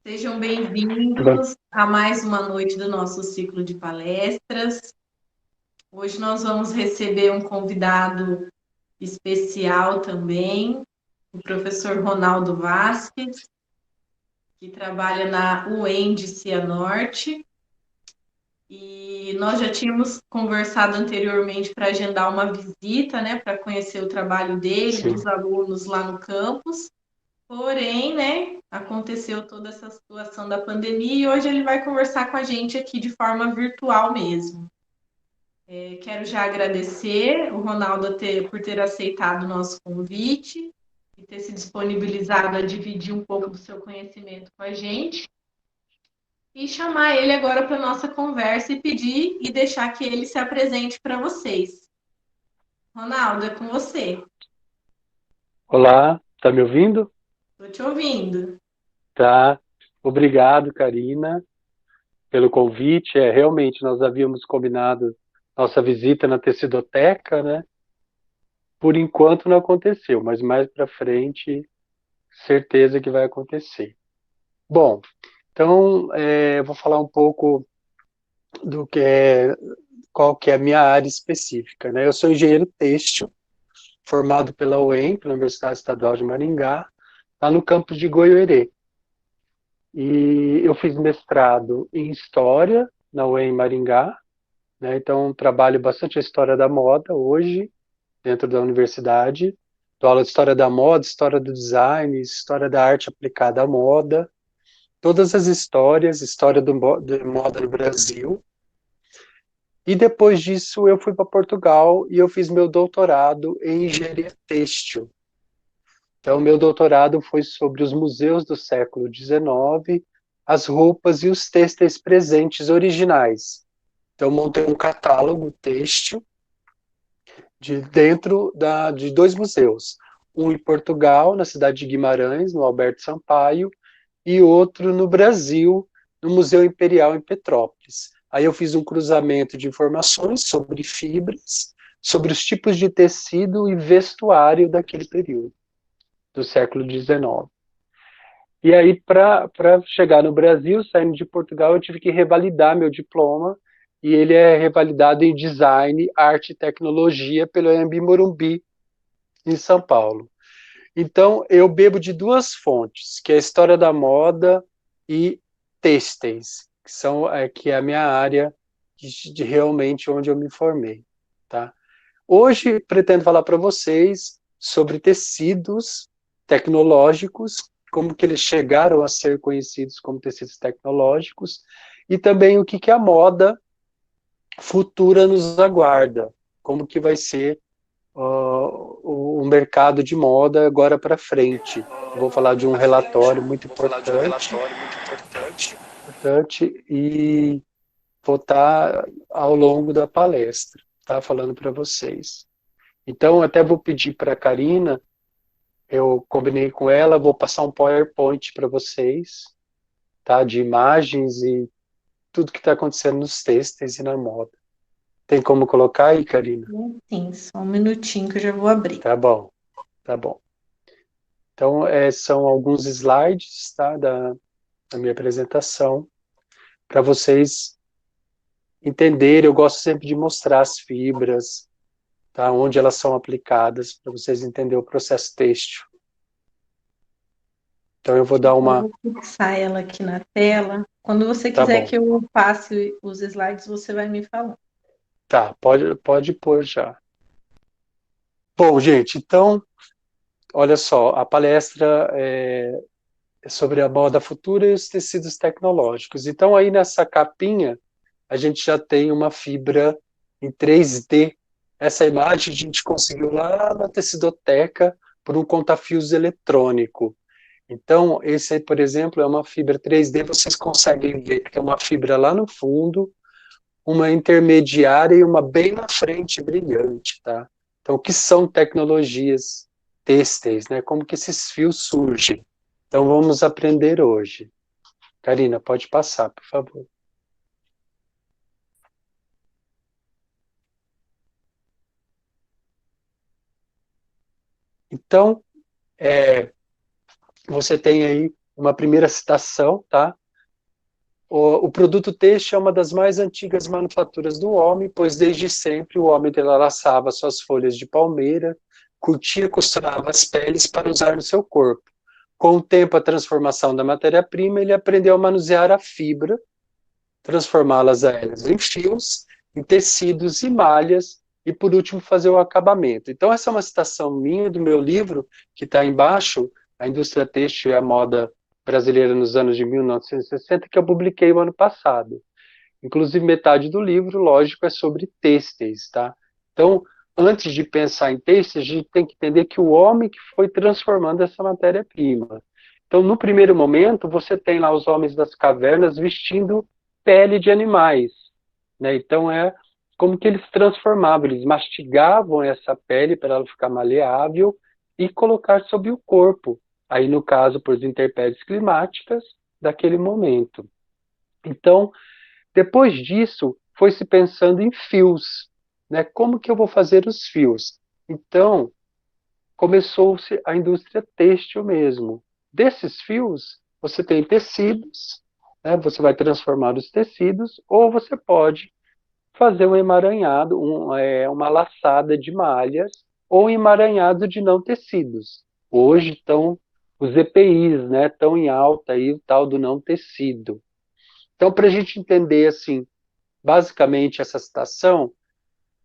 Sejam Bom, bem-vindos a mais uma noite do nosso ciclo de palestras. Hoje nós vamos receber um convidado especial também, o professor Ronaldo Vasques, que trabalha na UEM de Cianorte. E nós já tínhamos conversado anteriormente para agendar uma visita, né, para conhecer o trabalho dele, sim. dos alunos lá no campus. Porém, né, aconteceu toda essa situação da pandemia e hoje ele vai conversar com a gente aqui de forma virtual mesmo. Quero já agradecer o Ronaldo por ter aceitado o nosso convite e ter se disponibilizado a dividir um pouco do seu conhecimento com a gente e chamar ele agora para a nossa conversa e pedir e deixar que ele se apresente para vocês. Ronaldo, é com você. Olá, tá me ouvindo? Estou te ouvindo. Tá. Obrigado, Karina, pelo convite. Realmente nós havíamos combinado nossa visita na tecidoteca, né? Por enquanto não aconteceu, mas mais para frente, certeza que vai acontecer. Bom, então eu vou falar um pouco do que é, qual que é a minha área específica, né? Eu sou engenheiro têxtil, formado pela UEM, pela Universidade Estadual de Maringá, lá no campus de Goiôerê. E eu fiz mestrado em História na UEM Maringá, né? Então trabalho bastante a história da moda hoje dentro da universidade. Dou aula de História da Moda, História do Design, História da Arte aplicada à moda, todas as histórias, história de moda no Brasil. E depois disso eu fui para Portugal e eu fiz meu doutorado em Engenharia Têxtil. Então, meu doutorado foi sobre os museus do século XIX, as roupas e os têxteis presentes originais. Então, montei um catálogo têxtil de dois museus. Um em Portugal, na cidade de Guimarães, no Alberto Sampaio, e outro no Brasil, no Museu Imperial em Petrópolis. Aí eu fiz um cruzamento de informações sobre fibras, sobre os tipos de tecido e vestuário daquele período, do século XIX. E aí, para chegar no Brasil, saindo de Portugal, eu tive que revalidar meu diploma, e ele é revalidado em Design, Arte e Tecnologia pelo Anhembi Morumbi, em São Paulo. Então, eu bebo de duas fontes, que é a história da moda e têxteis, que é a minha área de realmente onde eu me formei, tá? Hoje, pretendo falar para vocês sobre tecidos tecnológicos, como que eles chegaram a ser conhecidos como tecidos tecnológicos, e também o que, que a moda futura nos aguarda, como que vai ser o mercado de moda agora para frente. Vou falar de um relatório muito importante e vou estar ao longo da palestra, tá? Falando para vocês. Então, até vou pedir para a Karina, eu combinei com ela, vou passar um PowerPoint para vocês, tá? De imagens e tudo que está acontecendo nos têxteis e na moda. Tem como colocar aí, Karina? Sim, só um minutinho que eu já vou abrir. Tá bom, tá bom. Então, são alguns slides, tá? Da minha apresentação, para vocês entenderem. Eu gosto sempre de mostrar as fibras, tá? Onde elas são aplicadas, para vocês entenderem o processo têxtil. Então, eu vou dar Eu uma. vou fixar ela aqui na tela. Quando você Tá quiser bom. que eu passe os slides, você vai me falando. Tá, pode pôr já. Bom, gente, então, olha só, a palestra é sobre a moda futura e os tecidos tecnológicos. Então, aí nessa capinha, a gente já tem uma fibra em 3D. Essa imagem a gente conseguiu lá na tecidoteca por um conta-fios eletrônico. Então, esse aí, por exemplo, é uma fibra 3D, vocês conseguem ver que é uma fibra lá no fundo, uma intermediária e uma bem na frente brilhante, tá? Então, o que são tecnologias têxteis, né? Como que esses fios surgem? Então, vamos aprender hoje. Karina, pode passar, por favor. Então, você tem aí uma primeira citação, tá? O produto têxtil é uma das mais antigas manufaturas do homem, pois desde sempre o homem entrelaçava suas folhas de palmeira, curtia e costurava as peles para usar no seu corpo. Com o tempo, a transformação da matéria-prima, ele aprendeu a manusear a fibra, transformá-las a elas em fios, em tecidos e malhas, e por último fazer o acabamento. Então essa é uma citação minha do meu livro, que está embaixo, A Indústria Têxtil e a Moda Brasileira nos anos de 1960, que eu publiquei o ano passado. Inclusive metade do livro, lógico, é sobre têxteis, tá? Então, antes de pensar em têxteis, a gente tem que entender que o homem que foi transformando essa matéria-prima. Então, no primeiro momento, você tem lá os homens das cavernas vestindo pele de animais, né? Então é como que eles transformavam, eles mastigavam essa pele para ela ficar maleável e colocar sobre o corpo, aí no caso por intempéries climáticas daquele momento. Então, depois disso, foi se pensando em fios, né? Como que eu vou fazer os fios? Então, começou-se a indústria têxtil mesmo. Desses fios, você tem tecidos, né? Você vai transformar os tecidos, ou você pode fazer um emaranhado, uma laçada de malhas, ou um emaranhado de não tecidos. Hoje estão os EPIs, né? Estão em alta aí o tal do não tecido. Então, para a gente entender assim, basicamente essa citação,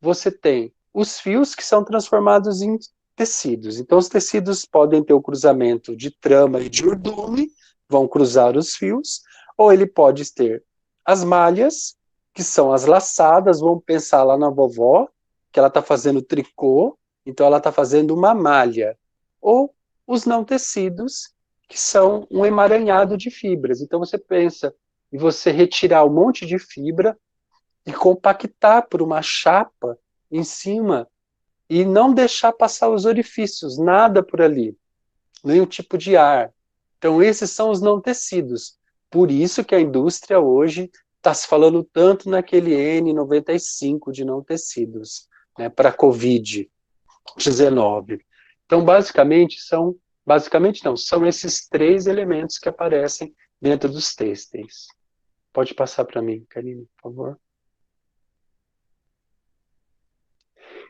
você tem os fios que são transformados em tecidos. Então, os tecidos podem ter o cruzamento de trama e de urdume, vão cruzar os fios, ou ele pode ter as malhas, que são as laçadas, vamos pensar lá na vovó, que ela está fazendo tricô, então ela está fazendo uma malha. Ou os não tecidos, que são um emaranhado de fibras. Então você pensa em você retirar um monte de fibra e compactar por uma chapa em cima e não deixar passar os orifícios, nada por ali, nenhum tipo de ar. Então, esses são os não tecidos. Por isso que a indústria hoje está se falando tanto naquele N95 de não tecidos, né, para a Covid-19. Então, basicamente não, são esses três elementos que aparecem dentro dos têxteis. Pode passar para mim, Karine, por favor.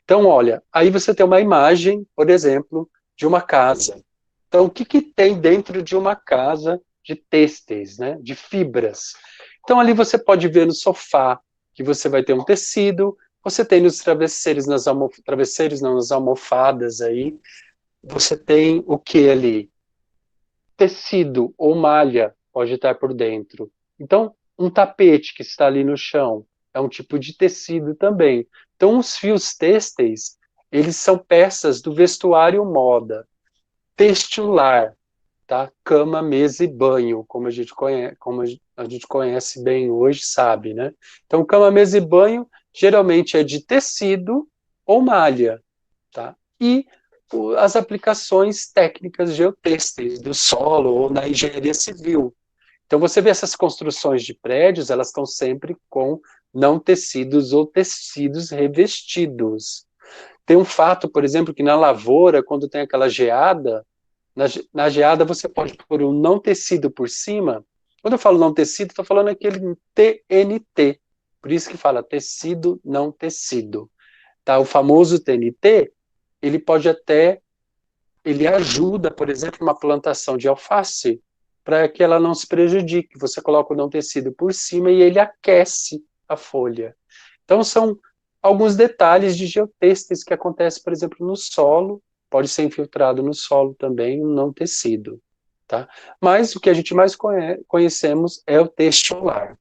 Então, olha, aí você tem uma imagem, por exemplo, de uma casa. Então, o que, que tem dentro de uma casa de têxteis, né? De fibras? Então, ali você pode ver no sofá que você vai ter um tecido, você tem nos travesseiros, travesseiros não, nas almofadas aí, você tem o que ali? Tecido ou malha pode estar por dentro. Então, um tapete que está ali no chão é um tipo de tecido também. Então, os fios têxteis, eles são peças do vestuário moda, textilar, tá? Cama, mesa e banho, como a gente conhece bem hoje, sabe, né? Então, cama, mesa e banho geralmente é de tecido ou malha, tá? E as aplicações técnicas geotêxteis do solo ou na engenharia civil. Então você vê essas construções de prédios, elas estão sempre com não tecidos ou tecidos revestidos. Tem um fato, por exemplo, que na lavoura, quando tem aquela geada, na geada você pode pôr um não tecido por cima. Quando eu falo não tecido, estou falando aquele TNT. Por isso que fala tecido, não tecido. Tá? O famoso TNT, ele pode até, ele ajuda, por exemplo, uma plantação de alface, para que ela não se prejudique. Você coloca o não tecido por cima e ele aquece a folha. Então são alguns detalhes de geotêxteis que acontecem, por exemplo, no solo, pode ser infiltrado no solo também, um não tecido. Tá? Mas o que a gente mais conhecemos é o textilar.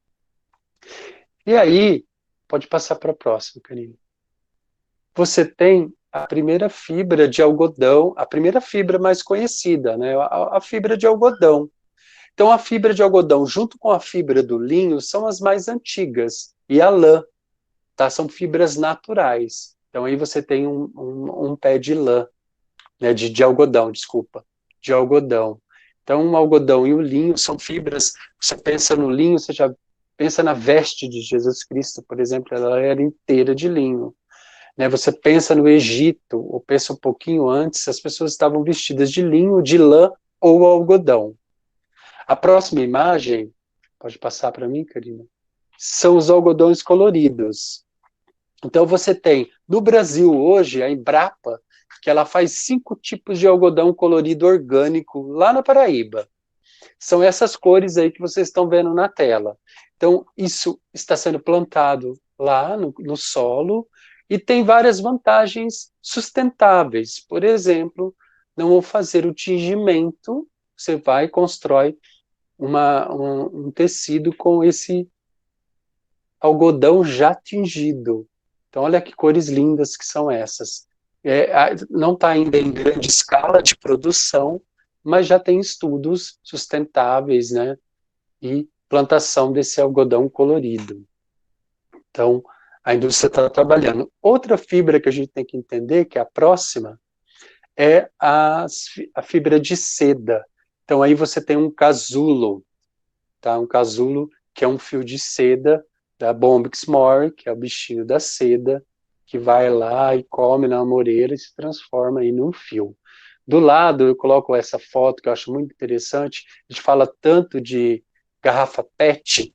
E aí, pode passar para a próxima, Karine. Você tem a primeira fibra de algodão, a primeira fibra mais conhecida, né? A fibra de algodão. Então, a fibra de algodão, junto com a fibra do linho, são as mais antigas. E a lã, tá? São fibras naturais. Então, aí você tem um pé de lã, né? De algodão, desculpa, de algodão. Então, o algodão e o linho são fibras. Você pensa no linho, você já pensa na veste de Jesus Cristo, por exemplo, ela era inteira de linho. Né, você pensa no Egito, ou pensa um pouquinho antes, as pessoas estavam vestidas de linho, de lã ou algodão. A próxima imagem, pode passar para mim, Karina? São os algodões coloridos. Então você tem, no Brasil hoje, a Embrapa, que ela faz 5 tipos de algodão colorido orgânico lá na Paraíba. São essas cores aí que vocês estão vendo na tela. Então, isso está sendo plantado lá no solo e tem várias vantagens sustentáveis. Por exemplo, não vou fazer o tingimento, você vai e constrói um tecido com esse algodão já tingido. Então, olha que cores lindas que são essas. Não está ainda em grande escala de produção, mas já tem estudos sustentáveis, né? E plantação desse algodão colorido. Então, a indústria está trabalhando. Outra fibra que a gente tem que entender, que é a próxima, é a fibra de seda. Então, aí você tem um casulo, tá? Um casulo que é um fio de seda da Bombix More, que é o bichinho da seda, que vai lá e come na amoreira e se transforma aí num fio. Do lado, eu coloco essa foto que eu acho muito interessante. A gente fala tanto de garrafa PET,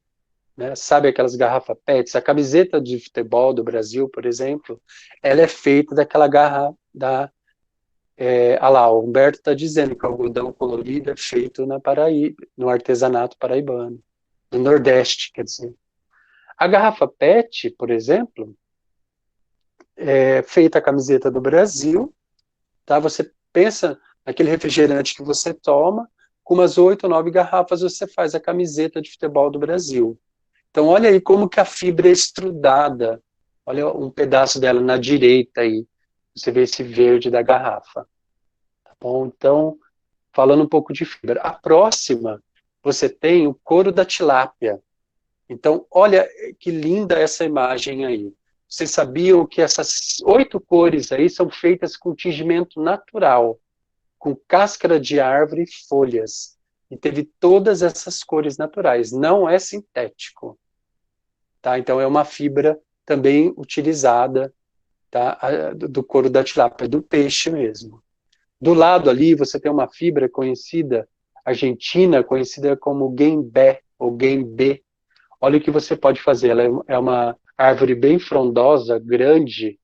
né? Sabe aquelas garrafas PETs? A camiseta de futebol do Brasil, por exemplo, ela é feita daquela garrafa lá, o Humberto está dizendo que o algodão colorido é feito na Paraíba, no artesanato paraibano, no Nordeste, quer dizer. A garrafa PET, por exemplo, é feita a camiseta do Brasil, tá? Você pensa naquele refrigerante que você toma, com umas 8 ou 9 garrafas você faz a camiseta de futebol do Brasil. Então, olha aí como que a fibra é estrudada. Olha um pedaço dela na direita aí. Você vê esse verde da garrafa. Tá bom? Então, falando um pouco de fibra. A próxima, você tem o couro da tilápia. Então, olha que linda essa imagem aí. Vocês sabiam que essas 8 cores aí são feitas com tingimento natural, com cáscara de árvore e folhas. E teve todas essas cores naturais. Não é sintético. Tá? Então, é uma fibra também utilizada, tá? Do couro da tilápia, do peixe mesmo. Do lado ali, você tem uma fibra conhecida, argentina, conhecida como guembé, ou guembê. Olha o que você pode fazer. Ela é uma árvore bem frondosa, grande,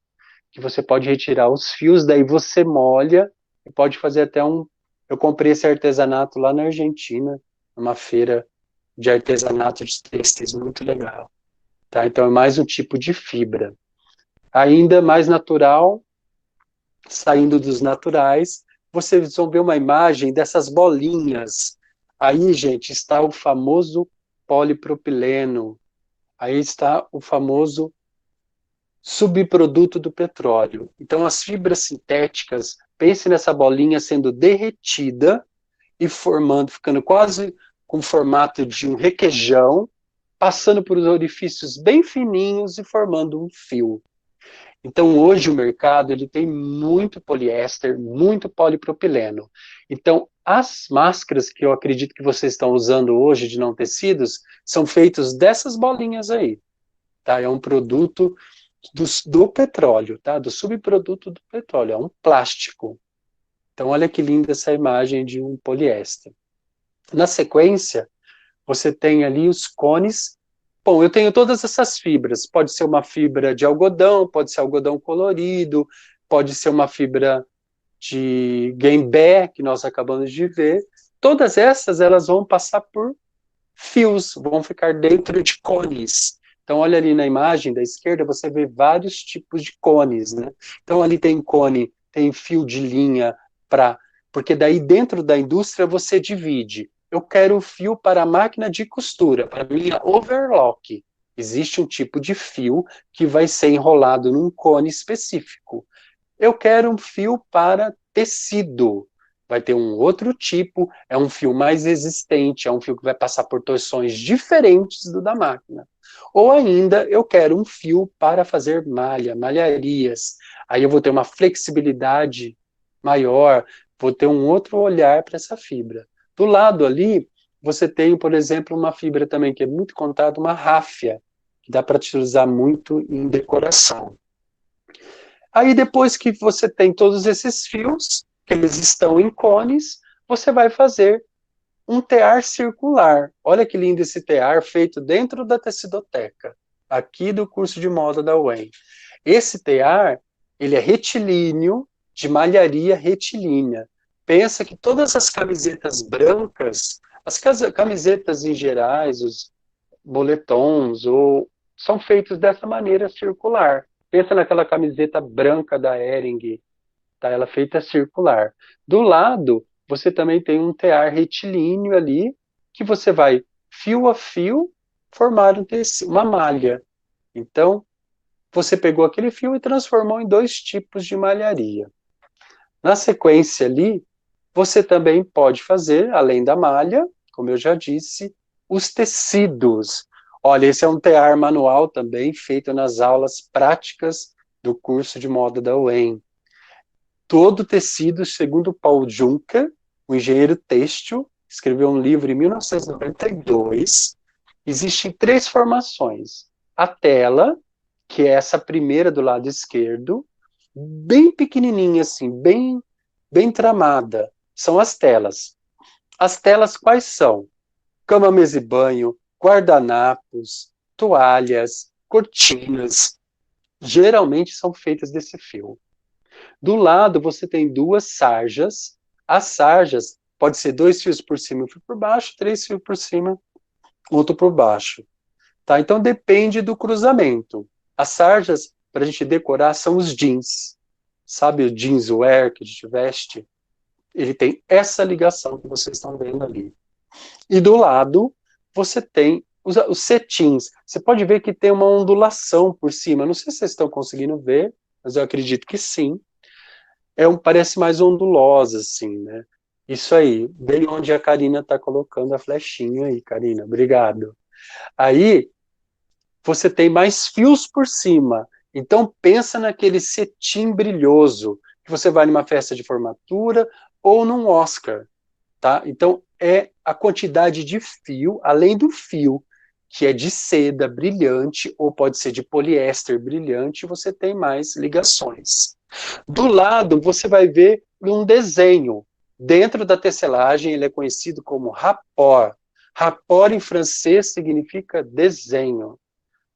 que você pode retirar os fios, daí você molha e pode fazer até um... Eu comprei esse artesanato lá na Argentina, numa feira de artesanato de têxteis, muito legal. Tá? Então é mais um tipo de fibra. Ainda mais natural, saindo dos naturais, vocês vão ver uma imagem dessas bolinhas. Aí, gente, está o famoso polipropileno. Aí está o famoso subproduto do petróleo. Então, as fibras sintéticas, pense nessa bolinha sendo derretida e formando, ficando quase com o formato de um requeijão, passando por orifícios bem fininhos e formando um fio. Então, hoje o mercado ele tem muito poliéster, muito polipropileno. Então, as máscaras que eu acredito que vocês estão usando hoje de não tecidos são feitas dessas bolinhas aí. Tá? É um produto do petróleo, tá? Do subproduto do petróleo, é um plástico. Então, olha que linda essa imagem de um poliéster. Na sequência, você tem ali os cones. Bom, eu tenho todas essas fibras. Pode ser uma fibra de algodão, pode ser algodão colorido, pode ser uma fibra de guembé, que nós acabamos de ver. Todas essas, elas vão passar por fios, vão ficar dentro de cones. Então, olha ali na imagem da esquerda, você vê vários tipos de cones, né? Então, ali tem cone, tem fio de linha, porque daí dentro da indústria você divide. Eu quero fio para a máquina de costura, para a minha overlock. Existe um tipo de fio que vai ser enrolado num cone específico. Eu quero um fio para tecido. Vai ter um outro tipo, é um fio mais resistente, é um fio que vai passar por torções diferentes do da máquina. Ou ainda, eu quero um fio para fazer malha, malharias. Aí eu vou ter uma flexibilidade maior, vou ter um outro olhar para essa fibra. Do lado ali, você tem, por exemplo, uma fibra também que é muito contada, uma ráfia, que dá para te usar muito em decoração. Aí depois que você tem todos esses fios, que eles estão em cones, você vai fazer um tear circular. Olha que lindo esse tear feito dentro da tecidoteca, aqui do curso de moda da UEM. Esse tear, ele é retilíneo, de malharia retilínea. Pensa que todas as camisetas brancas, as camisetas em gerais, os boletons, são feitos dessa maneira circular. Pensa naquela camiseta branca da Hering, tá? Ela é feita circular. Do lado, você também tem um tear retilíneo ali, que você vai, fio a fio, formar uma malha. Então, você pegou aquele fio e transformou em 2 tipos de malharia. Na sequência ali, você também pode fazer, além da malha, como eu já disse, os tecidos. Olha, esse é um tear manual também, feito nas aulas práticas do curso de moda da UEM. Todo tecido, segundo Paul Juncker, o engenheiro têxtil, escreveu um livro em 1992. Existem 3 formações. A tela, que é essa primeira do lado esquerdo, bem pequenininha assim, bem tramada. São as telas. As telas quais são? Cama, mesa e banho, guardanapos, toalhas, cortinas. Geralmente são feitas desse fio. Do lado você tem 2 sarjas. As sarjas pode ser 2 fios por cima e um fio por baixo, 3 fios por cima, outro por baixo. Tá? Então depende do cruzamento. As sarjas, para a gente decorar, são os jeans. Sabe o jeanswear que a gente veste? Ele tem essa ligação que vocês estão vendo ali. E do lado, você tem os cetins. Você pode ver que tem uma ondulação por cima. Não sei se vocês estão conseguindo ver, mas eu acredito que sim. Parece mais ondulosa, assim, né? Isso aí, bem onde a Karina está colocando a flechinha aí, Karina. Obrigado. Aí, você tem mais fios por cima. Então, pensa naquele cetim brilhoso, que você vai numa festa de formatura ou num Oscar, tá? Então, é a quantidade de fio, além do fio, que é de seda brilhante, ou pode ser de poliéster brilhante, você tem mais ligações. Do lado, você vai ver um desenho. Dentro da tecelagem, ele é conhecido como rapport. Rapport, em francês, significa desenho.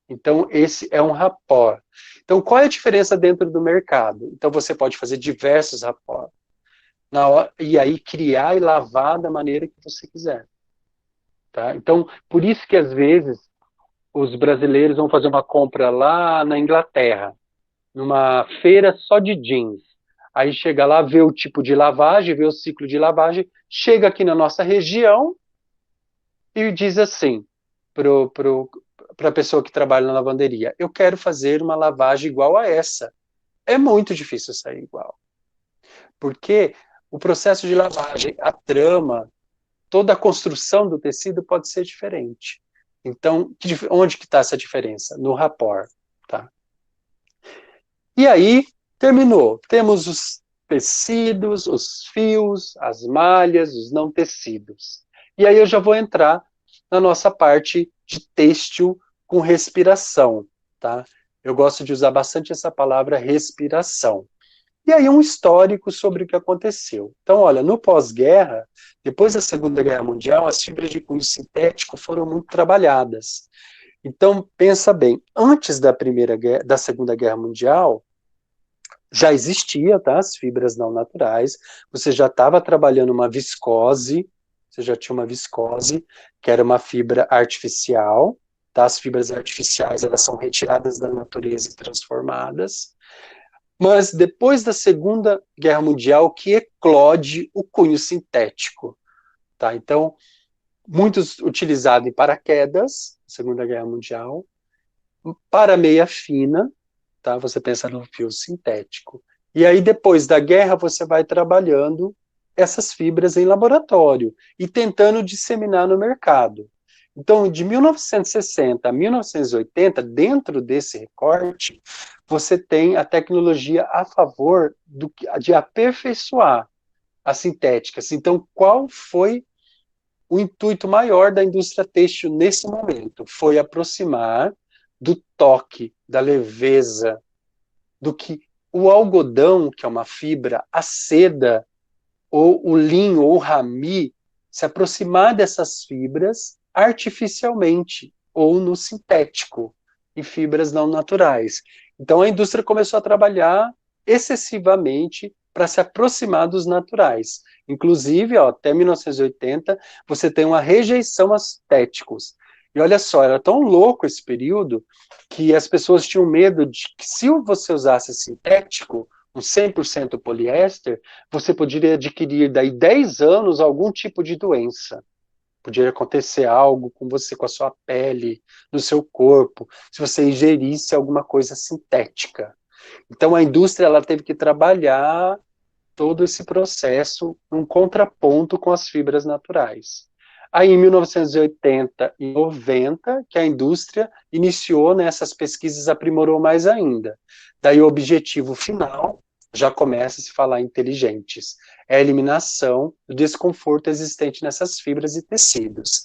Então, esse é um rapport. Então, qual é a diferença dentro do mercado? Então, você pode fazer diversos rapports. E aí, criar e lavar da maneira que você quiser. Tá? Então, por isso que, às vezes, os brasileiros vão fazer uma compra lá na Inglaterra, numa feira só de jeans. Aí chega lá, vê o tipo de lavagem, vê o ciclo de lavagem, chega aqui na nossa região e diz assim para a pessoa que trabalha na lavanderia: eu quero fazer uma lavagem igual a essa. É muito difícil sair igual. Porque o processo de lavagem, a trama, toda a construção do tecido pode ser diferente. Então, onde que está essa diferença? No rapport. Tá? E aí, terminou. Temos os tecidos, os fios, as malhas, os não tecidos. E aí eu já vou entrar na nossa parte de têxtil com respiração, tá? Eu gosto de usar bastante essa palavra respiração. E aí um histórico sobre o que aconteceu. Então, olha, no pós-guerra, depois da Segunda Guerra Mundial, as fibras de cunho sintético foram muito trabalhadas. Então, pensa bem, antes da Segunda Guerra Mundial, já existia, tá, as fibras não naturais, você já estava trabalhando uma viscose, você já tinha uma viscose, que era uma fibra artificial, tá? As fibras artificiais, elas são retiradas da natureza e transformadas, mas depois da Segunda Guerra Mundial que eclode o cunho sintético, tá? Então, muitos utilizados em paraquedas, Segunda Guerra Mundial, para meia fina, tá? Você pensa no fio sintético. E aí, depois da guerra, você vai trabalhando essas fibras em laboratório e tentando disseminar no mercado. Então, de 1960 a 1980, dentro desse recorte, você tem a tecnologia a favor de aperfeiçoar as sintéticas. Então, qual foi o intuito maior da indústria têxtil nesse momento? Foi aproximar do toque, da leveza, do que o algodão, que é uma fibra, a seda, ou o linho, ou o rami, se aproximar dessas fibras artificialmente ou no sintético, em fibras não naturais. Então a indústria começou a trabalhar excessivamente para se aproximar dos naturais. Inclusive, ó, até 1980, você tem uma rejeição aos sintéticos. E olha só, era tão louco esse período que as pessoas tinham medo de que se você usasse sintético, um 100% poliéster, você poderia adquirir daí 10 anos algum tipo de doença. Poderia acontecer algo com você, com a sua pele, no seu corpo, se você ingerisse alguma coisa sintética. Então a indústria ela teve que trabalhar todo esse processo um contraponto com as fibras naturais. Aí, em 1980 e 90, que a indústria iniciou nessas pesquisas, aprimorou mais ainda. Daí o objetivo final já começa a se falar inteligentes. É a eliminação do desconforto existente nessas fibras e tecidos.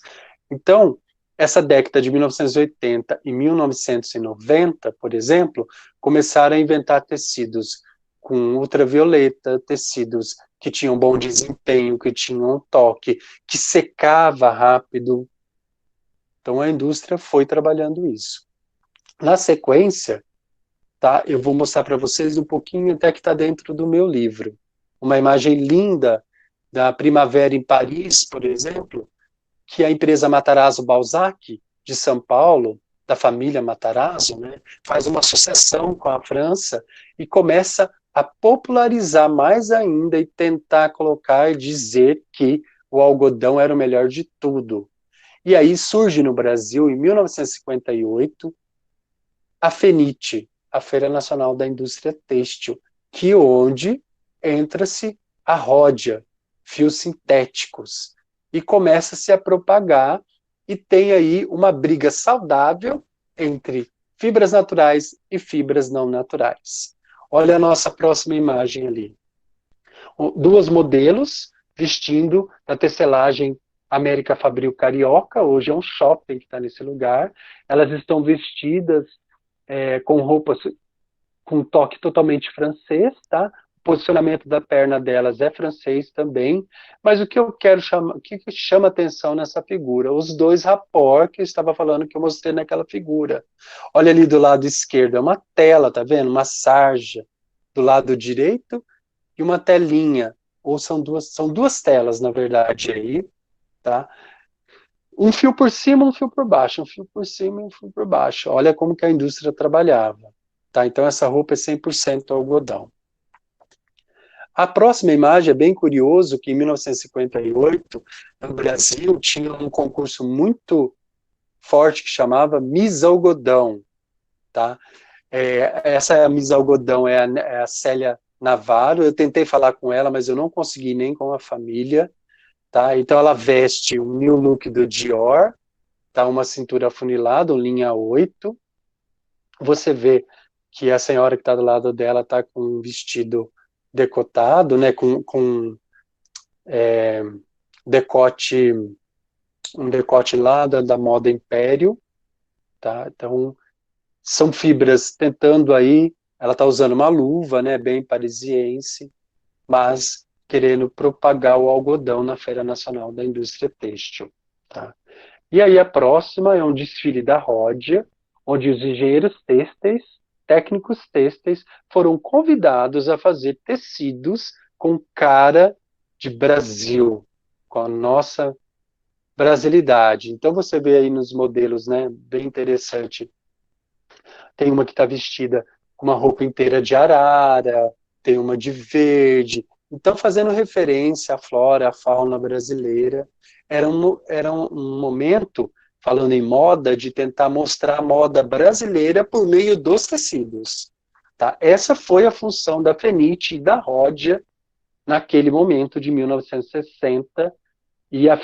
Então, essa década de 1980 e 1990, por exemplo, começaram a inventar tecidos com ultravioleta, tecidos que tinham bom desempenho, que tinham um toque, que secava rápido. Então a indústria foi trabalhando isso. Na sequência, tá, eu vou mostrar para vocês um pouquinho até que está dentro do meu livro. Uma imagem linda da primavera em Paris, por exemplo, que a empresa Matarazzo Balzac, de São Paulo, da família Matarazzo, né, faz uma associação com a França e começa a popularizar mais ainda e tentar colocar e dizer que o algodão era o melhor de tudo. E aí surge no Brasil, em 1958, a FENIT, a Feira Nacional da Indústria Têxtil, que onde entra-se a ródia, fios sintéticos, e começa-se a propagar, e tem aí uma briga saudável entre fibras naturais e fibras não naturais. Olha a nossa próxima imagem ali. Duas modelos vestindo a tecelagem América Fabril Carioca, hoje é um shopping que está nesse lugar. Elas estão vestidas com roupas com toque totalmente francês, tá? O posicionamento da perna delas é francês também, mas o que eu quero chamar, o que chama atenção nessa figura? Os dois rapports que eu estava falando que eu mostrei naquela figura. Olha ali do lado esquerdo, é uma tela, tá vendo? Uma sarja. Do lado direito e uma telinha, ou são duas telas, na verdade, aí, tá? Um fio por cima, um fio por baixo, um fio por cima e um fio por baixo. Olha como que a indústria trabalhava. Tá? Então essa roupa é 100% algodão. A próxima imagem é bem curioso que em 1958, no Brasil, tinha um concurso muito forte que chamava Miss Algodão. Tá? Essa Miss Algodão é a Célia Navarro. Eu tentei falar com ela, mas eu não consegui nem com a família. Tá? Então ela veste um new look do Dior, tá? Uma cintura afunilada, um linha 8. Você vê que a senhora que está do lado dela está com um vestido decotado, né? Com decote, um decote lá da moda Império, tá? Então são fibras tentando aí. Ela está usando uma luva, né? Bem parisiense, mas querendo propagar o algodão na Feira Nacional da Indústria Têxtil. Tá? E aí a próxima é um desfile da Ródia, onde os engenheiros têxteis, técnicos têxteis, foram convidados a fazer tecidos com cara de Brasil, com a nossa brasilidade. Então você vê aí nos modelos, né, bem interessante. Tem uma que está vestida com uma roupa inteira de arara, tem uma de verde. Então, fazendo referência à flora, à fauna brasileira, era um momento, falando em moda, de tentar mostrar a moda brasileira por meio dos tecidos. Tá? Essa foi a função da Fenite e da Ródia naquele momento de 1960, e a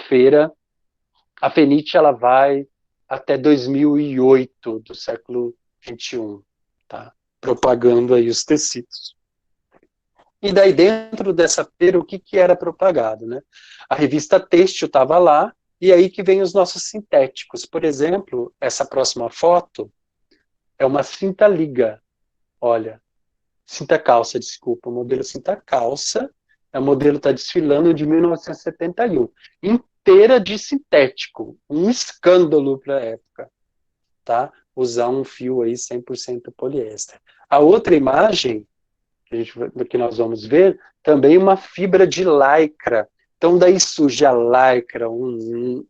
Fenite ela vai até 2008 do século XXI, tá? Propagando aí os tecidos. E daí dentro dessa feira, o que era propagado, né? A revista Têxtil estava lá, e aí que vem os nossos sintéticos. Por exemplo, essa próxima foto é uma cinta liga, olha, cinta calça, desculpa, o modelo cinta calça, o modelo está desfilando de 1971. Em inteira de sintético. Um escândalo para a época, tá? Usar um fio aí 100% poliéster. A outra imagem que nós vamos ver, também uma fibra de lycra. Então, daí surge a lycra, um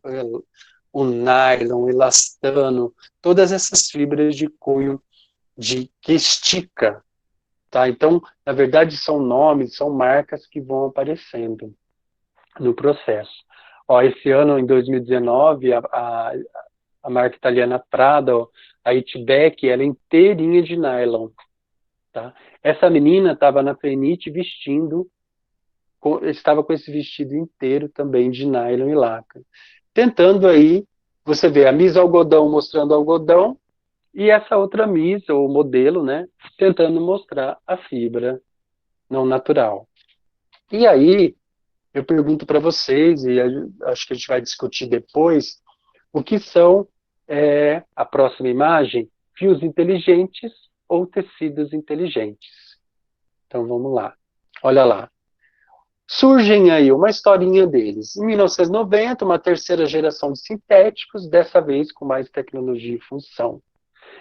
nylon, um elastano, todas essas fibras de cunho que estica. Tá? Então, na verdade, são nomes, são marcas que vão aparecendo no processo. Ó, esse ano, em 2019, a marca italiana Prada, ó, a Itbeck, ela é inteirinha de nylon. Tá? Essa menina estava na Fenite estava com esse vestido inteiro também de nylon e lacra. Tentando aí, você vê a Miss Algodão mostrando algodão e essa outra Miss, ou modelo, né, tentando mostrar a fibra não natural. E aí, eu pergunto para vocês, e acho que a gente vai discutir depois, o que são, a próxima imagem, fios inteligentes ou tecidos inteligentes. Então vamos lá. Olha lá. Surgem aí uma historinha deles. Em 1990, uma terceira geração de sintéticos, dessa vez com mais tecnologia e função.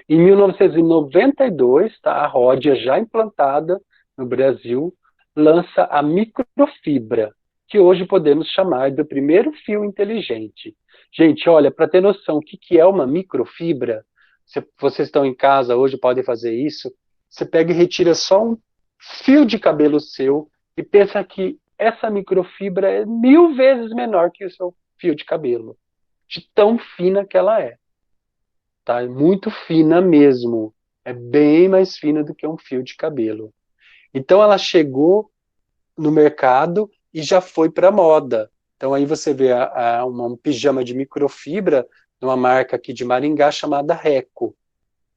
Em 1992, tá, a Rhodia, já implantada no Brasil, lança a microfibra, que hoje podemos chamar do primeiro fio inteligente. Gente, olha, para ter noção o que é uma microfibra, se vocês estão em casa hoje, podem fazer isso, você pega e retira só um fio de cabelo seu e pensa que essa microfibra é 1000 vezes menor que o seu fio de cabelo, de tão fina que ela é. Tá? É muito fina mesmo. É bem mais fina do que um fio de cabelo. Então ela chegou no mercado e já foi para moda. Então aí você vê um pijama de microfibra numa marca aqui de Maringá chamada Reco,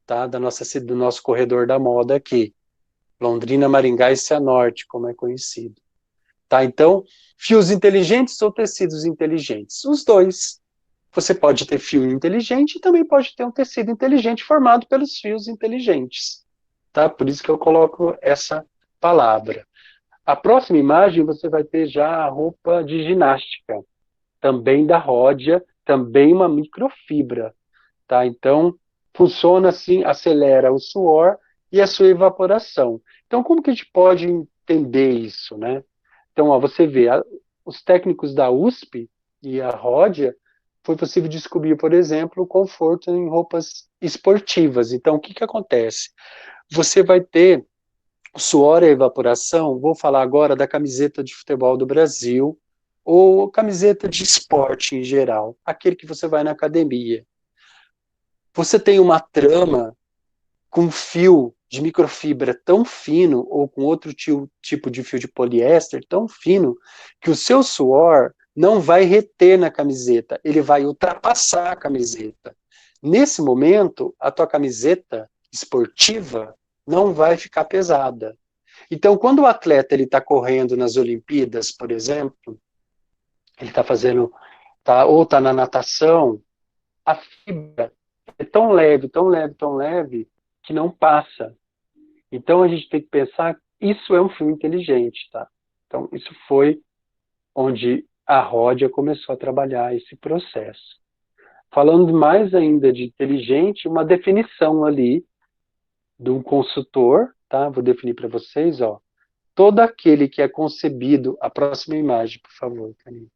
tá? Do nosso corredor da moda aqui. Londrina, Maringá e Cianorte, como é conhecido. Tá? Então, fios inteligentes ou tecidos inteligentes? Os dois. Você pode ter fio inteligente e também pode ter um tecido inteligente formado pelos fios inteligentes. Tá? Por isso que eu coloco essa palavra. A próxima imagem você vai ter já a roupa de ginástica, também da Rhodia, também uma microfibra. Tá? Então, funciona assim, acelera o suor e a sua evaporação. Então, como que a gente pode entender isso, né? Então, ó, você vê, os técnicos da USP e a Rhodia, foi possível descobrir, por exemplo, o conforto em roupas esportivas. Então, o que acontece? Você vai ter o suor e a evaporação, vou falar agora da camiseta de futebol do Brasil, ou camiseta de esporte em geral, aquele que você vai na academia. Você tem uma trama com fio de microfibra tão fino, ou com outro tipo de fio de poliéster tão fino, que o seu suor não vai reter na camiseta, ele vai ultrapassar a camiseta. Nesse momento, a tua camiseta esportiva não vai ficar pesada. Então, quando o atleta está correndo nas Olimpíadas, por exemplo, ele está fazendo, ou está na natação, a fibra é tão leve, tão leve, tão leve, que não passa. Então a gente tem que pensar, isso é um fio inteligente, tá? Então isso foi onde a Rhodia começou a trabalhar esse processo. Falando mais ainda de inteligente, uma definição ali de um consultor, tá? Vou definir para vocês, ó. Todo aquele que é concebido, a próxima imagem, por favor, Camila.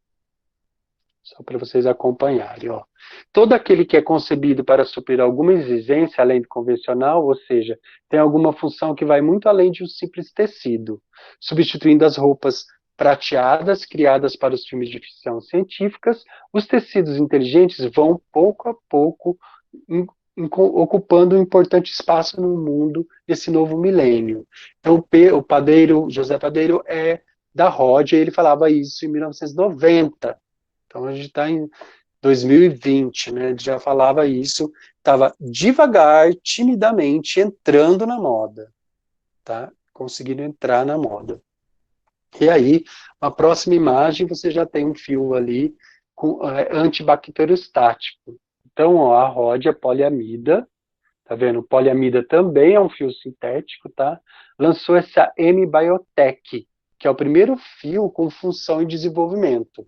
Só para vocês acompanharem. Ó. Todo aquele que é concebido para suprir alguma exigência além do convencional, ou seja, tem alguma função que vai muito além de um simples tecido, substituindo as roupas prateadas criadas para os filmes de ficção científicas, os tecidos inteligentes vão pouco a pouco ocupando um importante espaço no mundo desse novo milênio. Então, o Padeiro, José Padeiro, é da Rhodia, ele falava isso em 1990. Então a gente está em 2020, né? Ele já falava isso, estava devagar, timidamente entrando na moda, tá? Conseguindo entrar na moda. E aí, na próxima imagem, você já tem um fio ali com antibacteriostático. Então, ó, a Rhodia poliamida, tá vendo? Poliamida também é um fio sintético, tá? Lançou essa M-Biotech, que é o primeiro fio com função e desenvolvimento.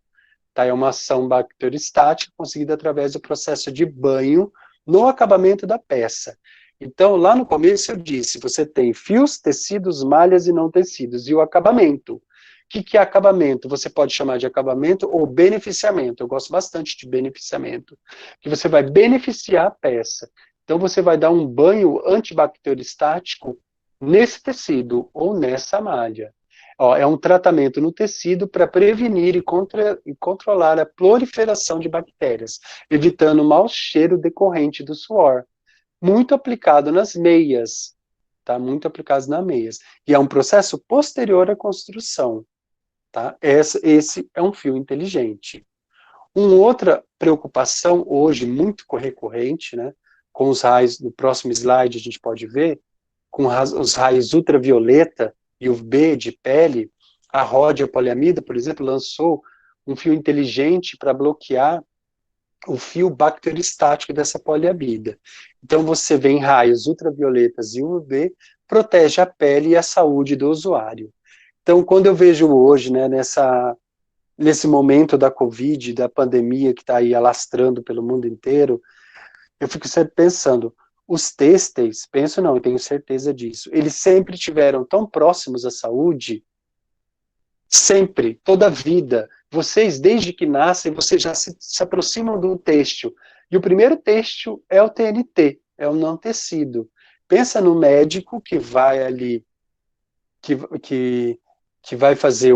Tá? É uma ação bacteriostática conseguida através do processo de banho no acabamento da peça. Então, lá no começo eu disse, você tem fios, tecidos, malhas e não tecidos, e o acabamento. O que é acabamento? Você pode chamar de acabamento ou beneficiamento. Eu gosto bastante de beneficiamento, que você vai beneficiar a peça. Então, você vai dar um banho antibacteriostático nesse tecido ou nessa malha. Ó, é um tratamento no tecido para prevenir e controlar a proliferação de bactérias, evitando o mau cheiro decorrente do suor. Muito aplicado nas meias, tá? Muito aplicado nas meias. E é um processo posterior à construção, tá? Esse é um fio inteligente. Uma outra preocupação hoje muito recorrente, né? Com os raios, no próximo slide a gente pode ver, com os raios ultravioleta e UV de pele, a Rhodia Poliamida, por exemplo, lançou um fio inteligente para bloquear o fio bacteriostático dessa poliamida. Então você vê em raios ultravioletas e UV, protege a pele e a saúde do usuário. Então, quando eu vejo hoje, né, nesse momento da Covid, da pandemia que está aí alastrando pelo mundo inteiro, eu fico sempre pensando, os têxteis, penso não, eu tenho certeza disso, eles sempre tiveram tão próximos à saúde, sempre, toda a vida. Vocês, desde que nascem, vocês já se aproximam do têxtil. E o primeiro têxtil é o TNT, é o não tecido. Pensa no médico que vai ali, que, que, que vai fazer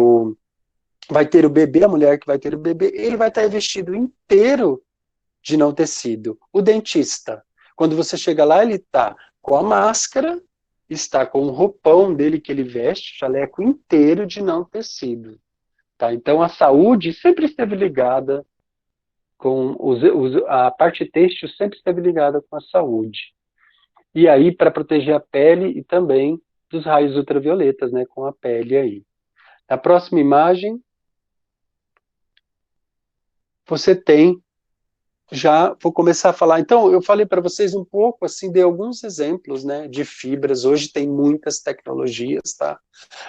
vai ter o bebê, a mulher que vai ter o bebê, ele vai estar vestido inteiro de não tecido. O dentista, quando você chega lá, ele está com a máscara, está com o roupão dele que ele veste, jaleco inteiro de não tecido. Tá? Então, a saúde sempre esteve ligada com a parte têxtil sempre esteve ligada com a saúde. E aí, para proteger a pele e também dos raios ultravioletas, né, com a pele aí. Na próxima imagem, você tem, já vou começar a falar. Então, eu falei para vocês um pouco, assim, dei alguns exemplos, né, de fibras. Hoje tem muitas tecnologias, tá,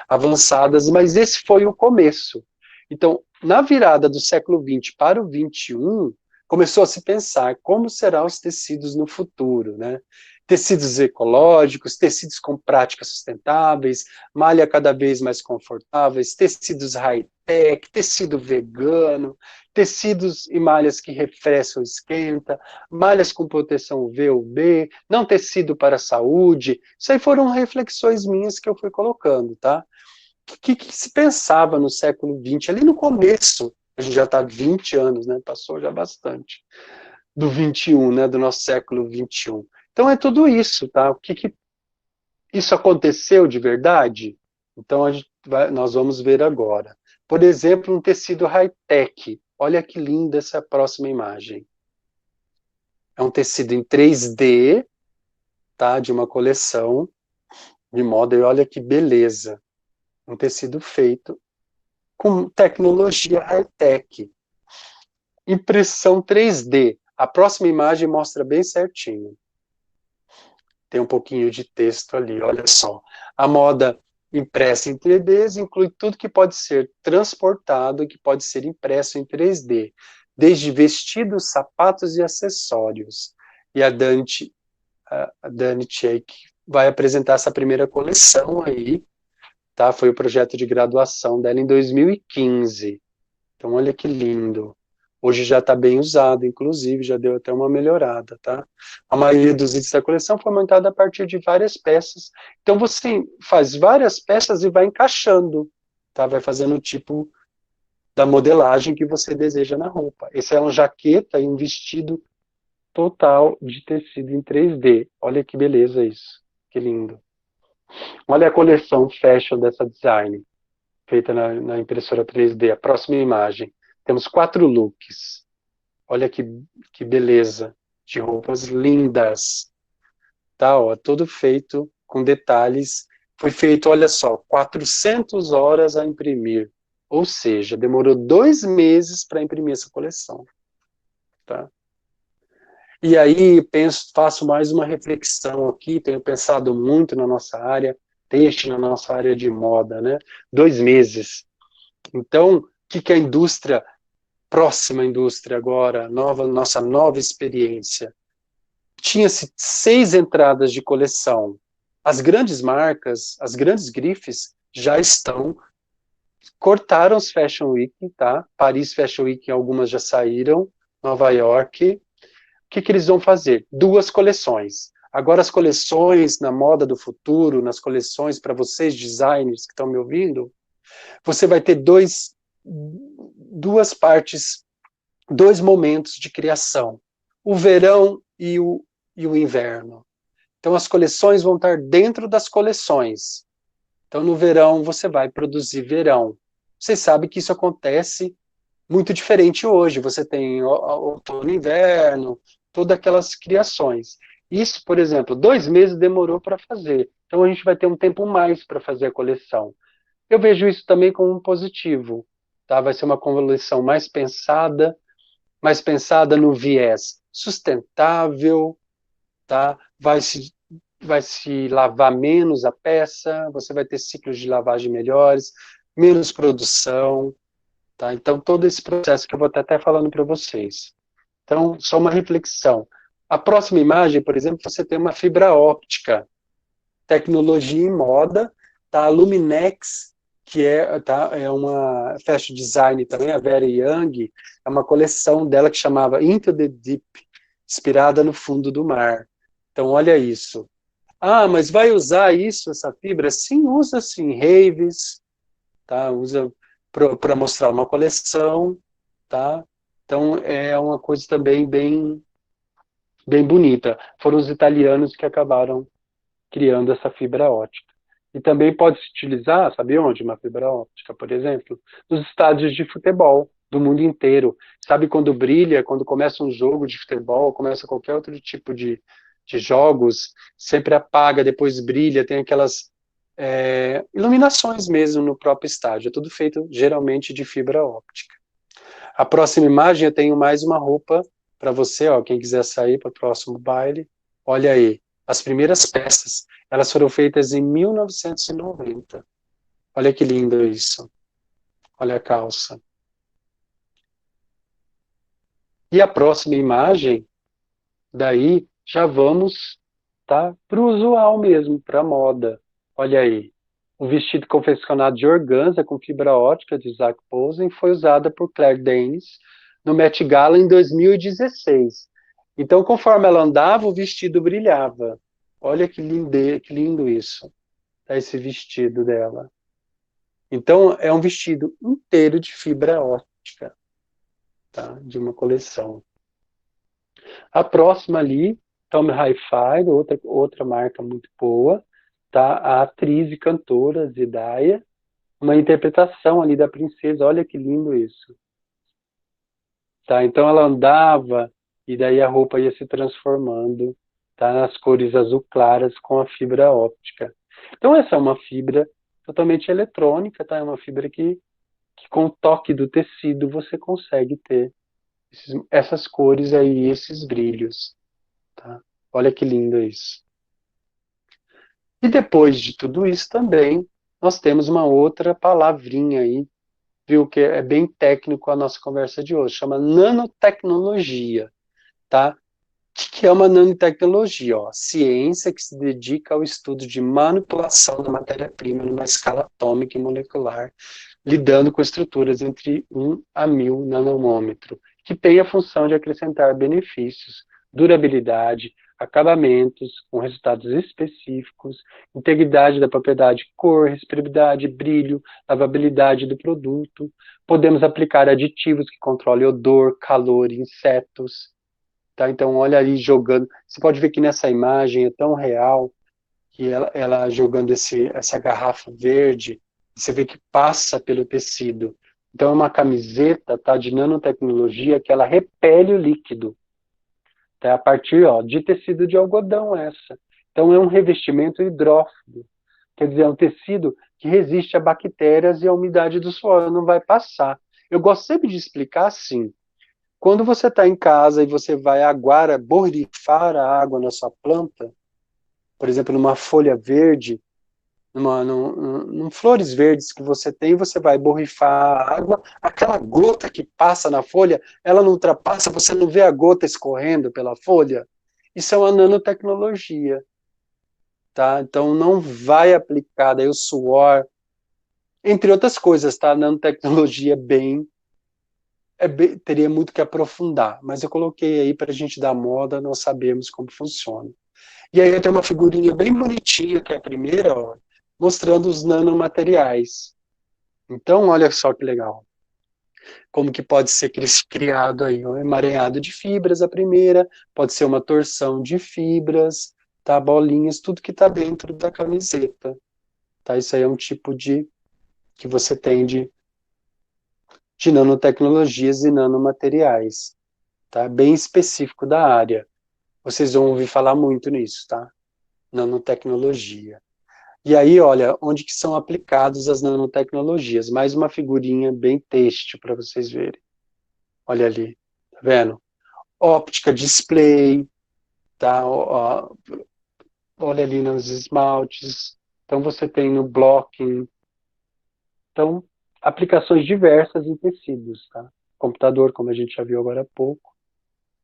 avançadas, mas esse foi o começo. Então, na virada do século XX para o XXI, começou a se pensar como serão os tecidos no futuro, né? Tecidos ecológicos, tecidos com práticas sustentáveis, malha cada vez mais confortáveis, tecidos high-tech, tecido vegano, tecidos e malhas que refrescam e esquenta, malhas com proteção UV, UV, não tecido para a saúde. Isso aí foram reflexões minhas que eu fui colocando, tá? O que se pensava no século XX, ali no começo, a gente já está há 20 anos, né? Passou já bastante, do 21, né? Do nosso século 21. Então é tudo isso, tá? O que isso aconteceu de verdade? Então nós vamos ver agora. Por exemplo, um tecido high-tech. Olha que linda essa próxima imagem. É um tecido em 3D, tá? De uma coleção de moda, e olha que beleza. Um tecido feito com tecnologia high-tech. Impressão 3D. A próxima imagem mostra bem certinho. Tem um pouquinho de texto ali, olha só. A moda impressa em 3D inclui tudo que pode ser transportado e que pode ser impresso em 3D, desde vestidos, sapatos e acessórios. E a Dani Cheik vai apresentar essa primeira coleção aí, tá? Foi o projeto de graduação dela em 2015. Então, olha que lindo. Hoje já está bem usado, inclusive, já deu até uma melhorada, tá? A maioria dos itens da coleção foi montada a partir de várias peças. Então, você faz várias peças e vai encaixando, tá? Vai fazendo o tipo da modelagem que você deseja na roupa. Esse é uma jaqueta e um vestido total de tecido em 3D. Olha que beleza isso. Que lindo. Olha a coleção fashion dessa design, feita na impressora 3D. A próxima imagem. Temos 4 looks. Olha que beleza. De roupas lindas. Tá, ó, todo feito com detalhes. Foi feito, olha só, 400 horas a imprimir. Ou seja, demorou 2 meses para imprimir essa coleção. Tá? E aí faço mais uma reflexão aqui, tenho pensado muito na nossa área, têxtil na nossa área de moda, né? 2 meses. Então, o que a indústria próxima indústria agora, nossa nova experiência. Tinha-se 6 entradas de coleção. As grandes marcas, as grandes grifes, já cortaram os Fashion Week, tá? Paris Fashion Week, algumas já saíram, Nova York. O que eles vão fazer? 2 coleções. Agora as coleções na moda do futuro, nas coleções para vocês designers que estão me ouvindo, você vai ter duas partes, 2 momentos de criação, o verão e o inverno. Então as coleções vão estar dentro das coleções. Então no verão você vai produzir verão. Vocês sabem que isso acontece muito diferente hoje. Você tem outono e inverno, todas aquelas criações. Isso, por exemplo, 2 meses demorou para fazer. Então a gente vai ter um tempo mais para fazer a coleção. Eu vejo isso também como um positivo. Tá? Vai ser uma coleção mais pensada no viés sustentável, tá? Vai se lavar menos a peça, você vai ter ciclos de lavagem melhores, menos produção, tá? Então, todo esse processo que eu vou estar até falando para vocês. Então, só uma reflexão. A próxima imagem, por exemplo, você tem uma fibra óptica, tecnologia em moda, tá? A Luminex, é uma fashion design também, a Vera Young, é uma coleção dela que chamava Into the Deep, inspirada no fundo do mar. Então, olha isso. Ah, mas vai usar isso, essa fibra? Sim, usa sim, raves, tá? Usa para mostrar uma coleção, tá? Então, é uma coisa também bem bonita. Foram os italianos que acabaram criando essa fibra ótica. E também pode se utilizar, sabe onde? Uma fibra óptica, por exemplo, nos estádios de futebol do mundo inteiro. Sabe quando brilha, quando começa um jogo de futebol, começa qualquer outro tipo de jogos, sempre apaga, depois brilha, tem aquelas iluminações mesmo no próprio estádio. É tudo feito geralmente de fibra óptica. A próxima imagem eu tenho mais uma roupa para você, ó, quem quiser sair para o próximo baile. Olha aí, as primeiras peças, elas foram feitas em 1990. Olha que lindo isso. Olha a calça. E a próxima imagem, daí já vamos para o usual mesmo, para a moda. Olha aí. O vestido confeccionado de organza com fibra ótica de Zac Posen foi usada por Claire Danes no Met Gala em 2016. Então, conforme ela andava, o vestido brilhava. Olha que lindo isso, tá, esse vestido dela. Então, é um vestido inteiro de fibra ótica, tá, de uma coleção. A próxima ali, Tommy Hilfiger, outra marca muito boa, tá? A atriz e cantora Zendaya, uma interpretação ali da princesa. Olha que lindo isso. Tá? Então ela andava e daí a roupa ia se transformando, tá? Nas cores azul claras com a fibra óptica. Então essa é uma fibra totalmente eletrônica, tá? É uma fibra que com o toque do tecido você consegue ter essas cores aí, esses brilhos. Tá? Olha que lindo isso. E depois de tudo isso também, nós temos uma outra palavrinha aí, viu, que é bem técnico a nossa conversa de hoje, chama nanotecnologia, tá? O que é uma nanotecnologia? Ó? Ciência que se dedica ao estudo de manipulação da matéria-prima numa escala atômica e molecular, lidando com estruturas entre 1 a 1000 nanômetro, que tem a função de acrescentar benefícios, durabilidade, acabamentos com resultados específicos, integridade da propriedade cor, respirabilidade, brilho, lavabilidade do produto. Podemos aplicar aditivos que controlem odor, calor, insetos. Tá? Então, olha ali jogando. Você pode ver que nessa imagem é tão real que ela jogando essa garrafa verde, você vê que passa pelo tecido. Então, é uma camiseta, tá, de nanotecnologia que ela repele o líquido. Tá? A partir, ó, de tecido de algodão essa. Então, é um revestimento hidrófilo. Quer dizer, é um tecido que resiste a bactérias e a umidade do solo, não vai passar. Eu gosto sempre de explicar assim. Quando você está em casa e você vai aguar, borrifar a água na sua planta, por exemplo, numa folha verde, num flores verdes que você tem, você vai borrifar a água, aquela gota que passa na folha, ela não ultrapassa, você não vê a gota escorrendo pela folha. Isso é uma nanotecnologia, tá? Então não vai aplicar daí o suor, entre outras coisas, tá? A nanotecnologia teria muito que aprofundar, mas eu coloquei aí para a gente dar moda, nós sabemos como funciona. E aí eu tenho uma figurinha bem bonitinha, que é a primeira, ó, mostrando os nanomateriais. Então, olha só que legal. Como que pode ser criado aí um emaranhado de fibras, a primeira, pode ser uma torção de fibras, tá? Bolinhas, tudo que está dentro da camiseta. Tá? Isso aí é um tipo de que você tem de nanotecnologias e nanomateriais. Tá? Bem específico da área. Vocês vão ouvir falar muito nisso, tá? Nanotecnologia. E aí, olha, onde que são aplicadas as nanotecnologias? Mais uma figurinha bem têxtil para vocês verem. Olha ali, tá vendo? Óptica, display, tá? Olha ali nos esmaltes. Então você tem no blocking. Então, aplicações diversas em tecidos, tá? Computador, como a gente já viu agora há pouco,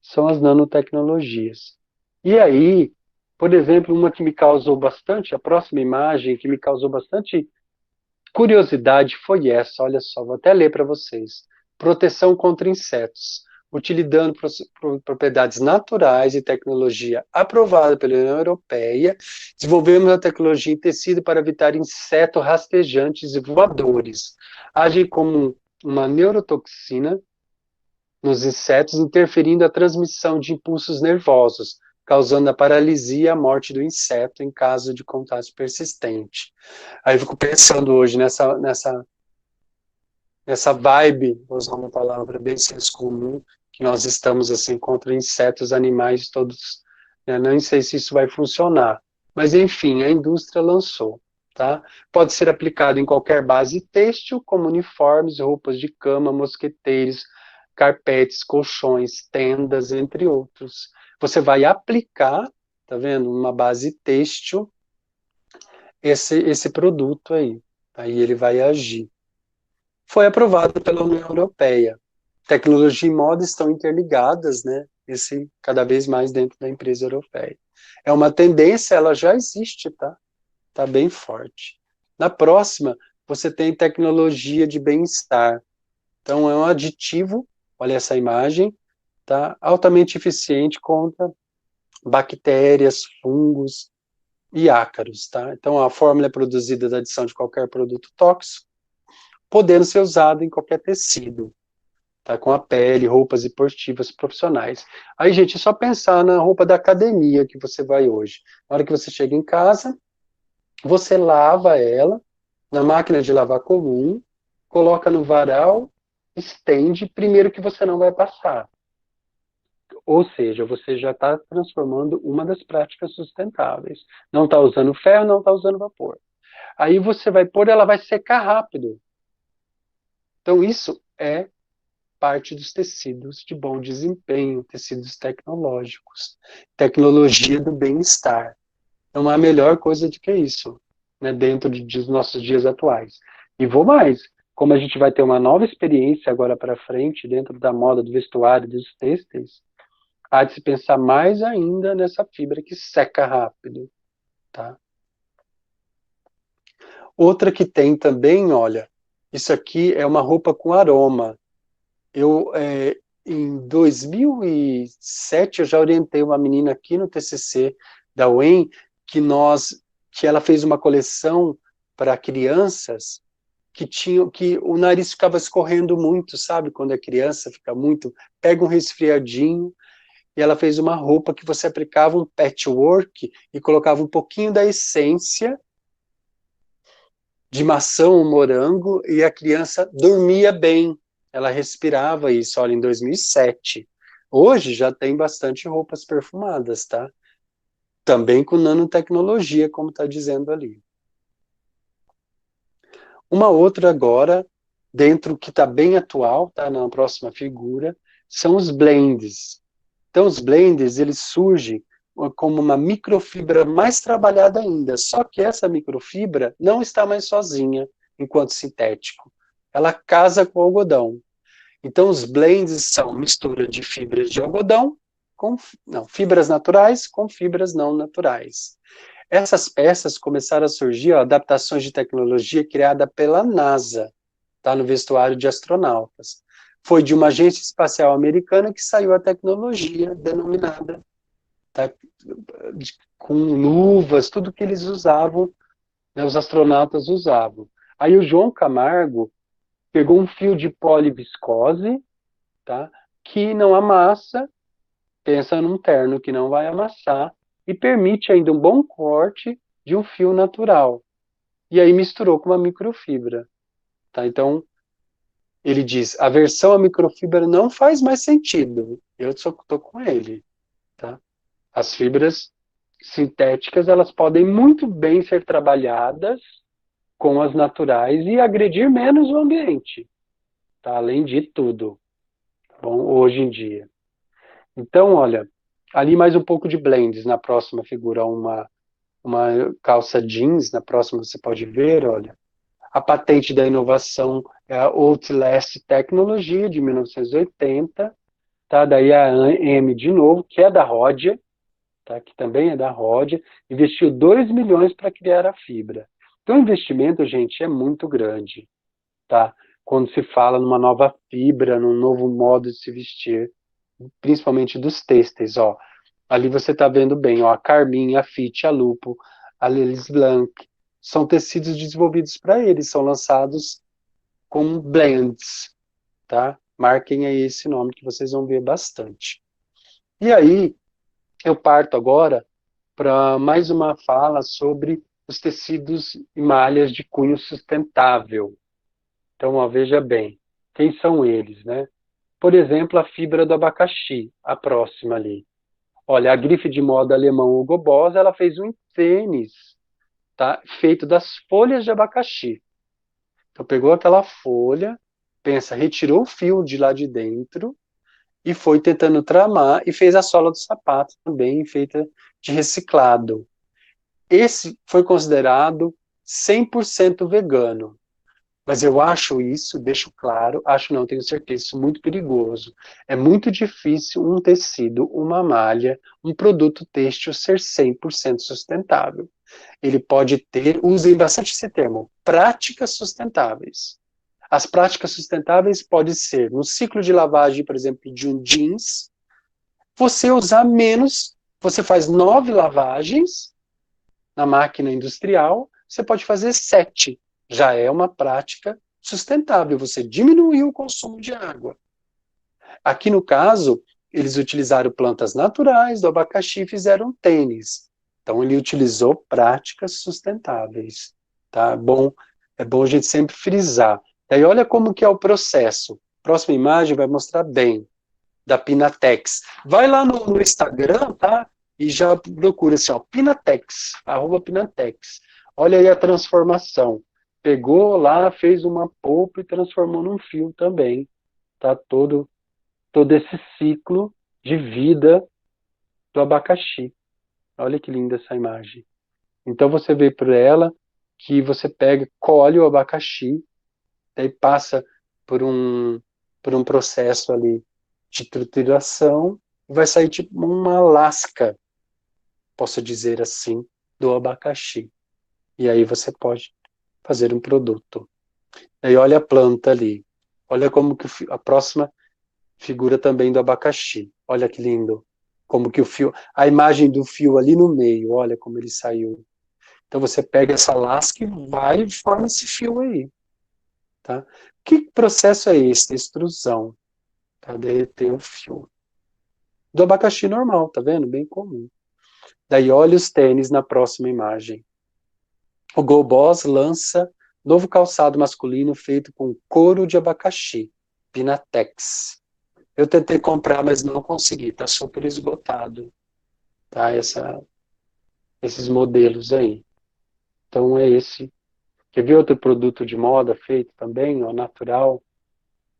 são as nanotecnologias. E aí, por exemplo, uma que me causou bastante, a próxima imagem que me causou bastante curiosidade foi essa, olha só, vou até ler para vocês. Proteção contra insetos, utilizando propriedades naturais e tecnologia aprovada pela União Europeia, desenvolvemos a tecnologia em tecido para evitar insetos rastejantes e voadores. Age como uma neurotoxina nos insetos, interferindo a transmissão de impulsos nervosos, causando a paralisia e a morte do inseto em caso de contágio persistente. Aí eu fico pensando hoje nessa vibe, vou usar uma palavra bem senso comum, que nós estamos assim contra insetos, animais todos, né? Nem sei se isso vai funcionar, mas enfim, a indústria lançou, tá? Pode ser aplicado em qualquer base têxtil, como uniformes, roupas de cama, mosqueteiros, carpetes, colchões, tendas, entre outros. Você vai aplicar, tá vendo, uma base têxtil, esse produto aí ele vai agir. Foi aprovado pela União Europeia. Tecnologia e moda estão interligadas, né? Esse cada vez mais dentro da empresa europeia. É uma tendência, ela já existe, tá? Tá bem forte. Na próxima, você tem tecnologia de bem-estar. Então, é um aditivo, olha essa imagem, tá? Altamente eficiente contra bactérias, fungos e ácaros, tá? Então, a fórmula é produzida da adição de qualquer produto tóxico, podendo ser usado em qualquer tecido, tá? Com a pele, roupas esportivas profissionais. Aí, gente, é só pensar na roupa da academia que você vai hoje. Na hora que você chega em casa, você lava ela na máquina de lavar comum, coloca no varal, estende, primeiro que você não vai passar. Ou seja, você já está transformando uma das práticas sustentáveis. Não está usando ferro, não está usando vapor. Aí você vai pôr, ela vai secar rápido. Então, isso é parte dos tecidos de bom desempenho, tecidos tecnológicos, tecnologia do bem-estar. Não há melhor coisa do que isso, né, dentro dos nossos dias atuais. E vou mais, como a gente vai ter uma nova experiência agora para frente, dentro da moda, do vestuário, dos têxteis, há de se pensar mais ainda nessa fibra que seca rápido, tá? Outra que tem também, olha, isso aqui é uma roupa com aroma. Em 2007, eu já orientei uma menina aqui no TCC da UEM, que ela fez uma coleção para crianças que o nariz ficava escorrendo muito, sabe? Quando a criança fica muito, pega um resfriadinho, e ela fez uma roupa que você aplicava um patchwork e colocava um pouquinho da essência de maçã ou morango e a criança dormia bem. Ela respirava isso, olha, em 2007. Hoje já tem bastante roupas perfumadas, tá? Também com nanotecnologia, como está dizendo ali. Uma outra agora, dentro que está bem atual, tá? Na próxima figura, são os blends. Então, os blends, eles surgem como uma microfibra mais trabalhada ainda. Só que essa microfibra não está mais sozinha enquanto sintético. Ela casa com o algodão. Então, os blends são mistura de fibras de algodão com fibras naturais com fibras não naturais. Essas peças começaram a surgir, adaptações de tecnologia criada pela NASA, tá, no vestuário de astronautas. Foi de uma agência espacial americana que saiu a tecnologia denominada, tá, com luvas, tudo que eles usavam, né, os astronautas usavam. Aí o João Camargo pegou um fio de poliviscose, tá, que não amassa, pensa num terno que não vai amassar, e permite ainda um bom corte de um fio natural. E aí misturou com uma microfibra. Tá? Então, ele diz, a versão a microfibra não faz mais sentido. Eu só estou com ele. Tá? As fibras sintéticas, elas podem muito bem ser trabalhadas com as naturais e agredir menos o ambiente. Tá? Além de tudo. Bom, hoje em dia. Então, olha, ali mais um pouco de blends na próxima figura, uma calça jeans, na próxima você pode ver, olha, a patente da inovação é a Outlast Tecnologia, de 1980, tá? Daí a AM de novo, que é da Rhodia, tá? Que também é da Rhodia, investiu 2 milhões para criar a fibra. Então o investimento, gente, é muito grande, tá? Quando se fala numa nova fibra, num novo modo de se vestir, principalmente dos têxteis, ó. Ali você está vendo bem, ó, a Carmin, a Fit, a Lupo, a Lelis Blanc, são tecidos desenvolvidos para eles, são lançados como blends, tá? Marquem aí esse nome que vocês vão ver bastante. E aí, eu parto agora para mais uma fala sobre os tecidos e malhas de cunho sustentável. Então, ó, veja bem, quem são eles, né? Por exemplo, a fibra do abacaxi, a próxima ali. Olha, a grife de moda alemã Hugo Boss, ela fez um tênis, tá? Feito das folhas de abacaxi. Então pegou aquela folha, pensa, retirou o fio de lá de dentro e foi tentando tramar e fez a sola do sapato também feita de reciclado. Esse foi considerado 100% vegano. Mas eu acho isso, deixo claro, acho não, tenho certeza, isso muito perigoso. É muito difícil um tecido, uma malha, um produto têxtil ser 100% sustentável. Ele pode ter, usem bastante esse termo, práticas sustentáveis. As práticas sustentáveis podem ser, no ciclo de lavagem, por exemplo, de um jeans, você usar menos, você faz 9 lavagens na máquina industrial, você pode fazer 7. Já é uma prática sustentável, você diminuiu o consumo de água. Aqui no caso, eles utilizaram plantas naturais do abacaxi e fizeram tênis. Então ele utilizou práticas sustentáveis, tá? É bom a gente sempre frisar. Daí olha como que é o processo. Próxima imagem vai mostrar bem da Pinatex. Vai lá no Instagram, tá? E já procura assim, ó, Pinatex, @Pinatex. Olha aí a transformação. Pegou lá, fez uma polpa e transformou num fio também. Tá todo esse ciclo de vida do abacaxi. Olha que linda essa imagem. Então você vê por ela que você pega, colhe o abacaxi, daí passa por por um processo ali de trituração, e vai sair tipo uma lasca, posso dizer assim, do abacaxi. E aí você pode fazer um produto. Aí olha a planta ali. Olha como que a próxima figura também do abacaxi. Olha que lindo. Como que o fio, a imagem do fio ali no meio, olha como ele saiu. Então você pega essa lasca e vai e forma esse fio aí, tá? Que processo é esse? Extrusão, tá? Derreter o fio. Do abacaxi normal, tá vendo? Bem comum. Daí olha os tênis na próxima imagem. O Go Boss lança novo calçado masculino feito com couro de abacaxi, Pinatex. Eu tentei comprar, mas não consegui, tá super esgotado, tá? Esses modelos aí. Então é esse. Quer ver outro produto de moda feito também, ó, natural?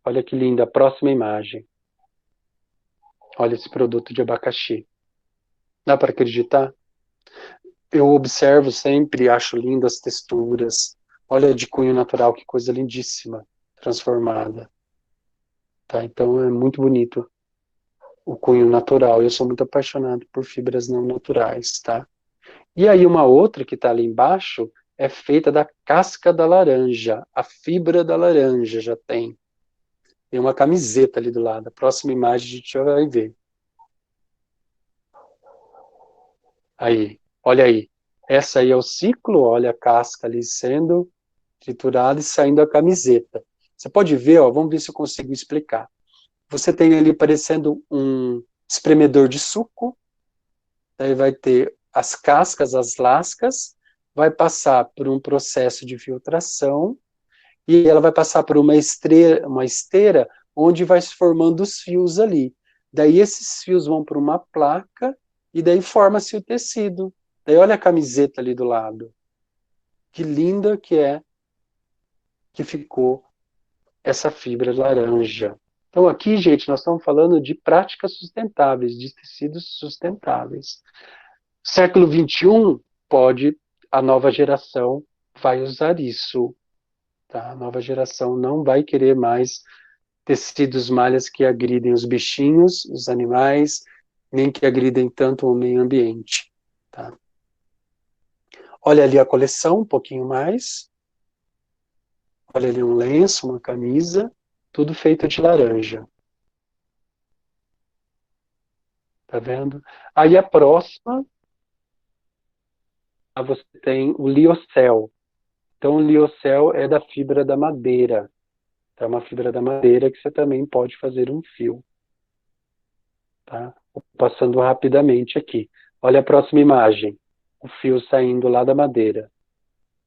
Olha que linda, a próxima imagem. Olha esse produto de abacaxi. Dá para acreditar? Eu observo sempre, acho lindas as texturas. Olha de cunho natural, que coisa lindíssima, transformada. Tá? Então é muito bonito o cunho natural. Eu sou muito apaixonado por fibras não naturais, tá? E aí uma outra que está ali embaixo é feita da casca da laranja, a fibra da laranja já tem. Tem uma camiseta ali do lado. A próxima imagem a gente já vai ver. Aí, olha aí. Essa aí é o ciclo, olha a casca ali sendo triturada e saindo a camiseta. Você pode ver, ó, vamos ver se eu consigo explicar. Você tem ali parecendo um espremedor de suco, daí vai ter as cascas, as lascas, vai passar por um processo de filtração e ela vai passar por uma esteira onde vai se formando os fios ali. Daí esses fios vão para uma placa e daí forma-se o tecido. Daí olha a camiseta ali do lado. Que linda que é que ficou essa fibra laranja. Então aqui, gente, nós estamos falando de práticas sustentáveis, de tecidos sustentáveis. Século XXI pode, a nova geração vai usar isso. Tá? A nova geração não vai querer mais tecidos malhas que agridem os bichinhos, os animais, nem que agridem tanto o meio ambiente. Tá? Olha ali a coleção, um pouquinho mais. Olha ali um lenço, uma camisa, tudo feito de laranja. Tá vendo? Aí a próxima, você tem o liocel. Então o liocel é da fibra da madeira. É uma fibra da madeira que você também pode fazer um fio. Tá? Passando rapidamente aqui. Olha a próxima imagem. O fio saindo lá da madeira.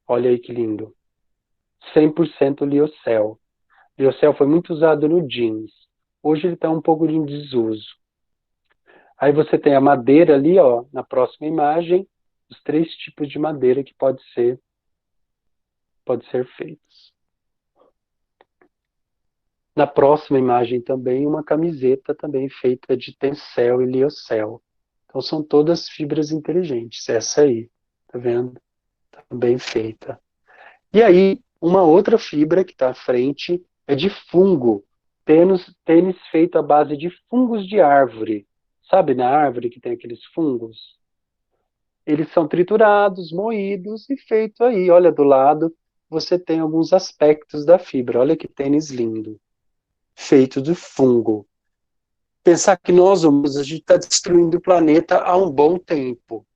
Olha aí que lindo. 100% liocel. Liocel foi muito usado no jeans. Hoje ele está um pouco em desuso. Aí você tem a madeira ali, ó, na próxima imagem, os 3 tipos de madeira que pode ser feitos. Na próxima imagem também, uma camiseta também feita de tencel e liocel. Então são todas fibras inteligentes. Essa aí, tá vendo? Tá bem feita. E aí, uma outra fibra que está à frente é de fungo. Tênis feito à base de fungos de árvore. Sabe na árvore que tem aqueles fungos? Eles são triturados, moídos e feito aí. Olha do lado, você tem alguns aspectos da fibra. Olha que tênis lindo. Feito de fungo. Pensar que nós, humanos, a gente está destruindo o planeta há um bom tempo.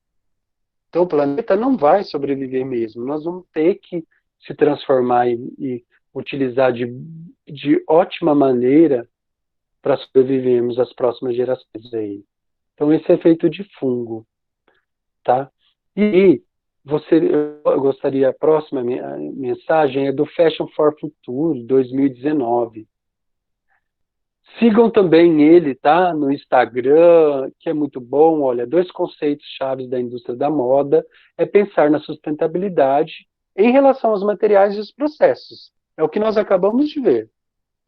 Então, o planeta não vai sobreviver mesmo. Nós vamos ter que se transformar e utilizar de ótima maneira para sobrevivermos às próximas gerações aí. Então, esse é feito de fungo, tá? E eu gostaria, a próxima mensagem é do Fashion for Future 2019. Sigam também ele, tá? No Instagram, que é muito bom. Olha, 2 conceitos chaves da indústria da moda é pensar na sustentabilidade em relação aos materiais e os processos. É o que nós acabamos de ver.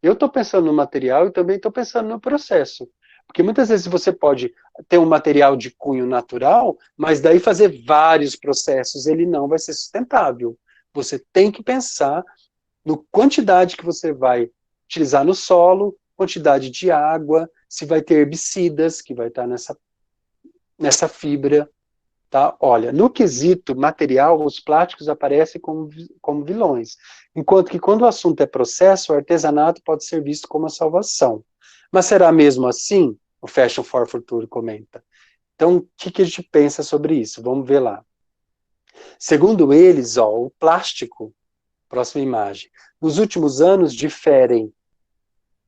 Eu estou pensando no material e também estou pensando no processo. Porque muitas vezes você pode ter um material de cunho natural, mas daí fazer vários processos, ele não vai ser sustentável. Você tem que pensar no quantidade que você vai utilizar no solo, quantidade de água, se vai ter herbicidas que vai estar nessa fibra. Tá? Olha, no quesito material, os plásticos aparecem como vilões, enquanto que quando o assunto é processo, o artesanato pode ser visto como a salvação. Mas será mesmo assim? O Fashion for Future comenta. Então, o que a gente pensa sobre isso? Vamos ver lá. Segundo eles, ó, o plástico, próxima imagem, nos últimos anos diferem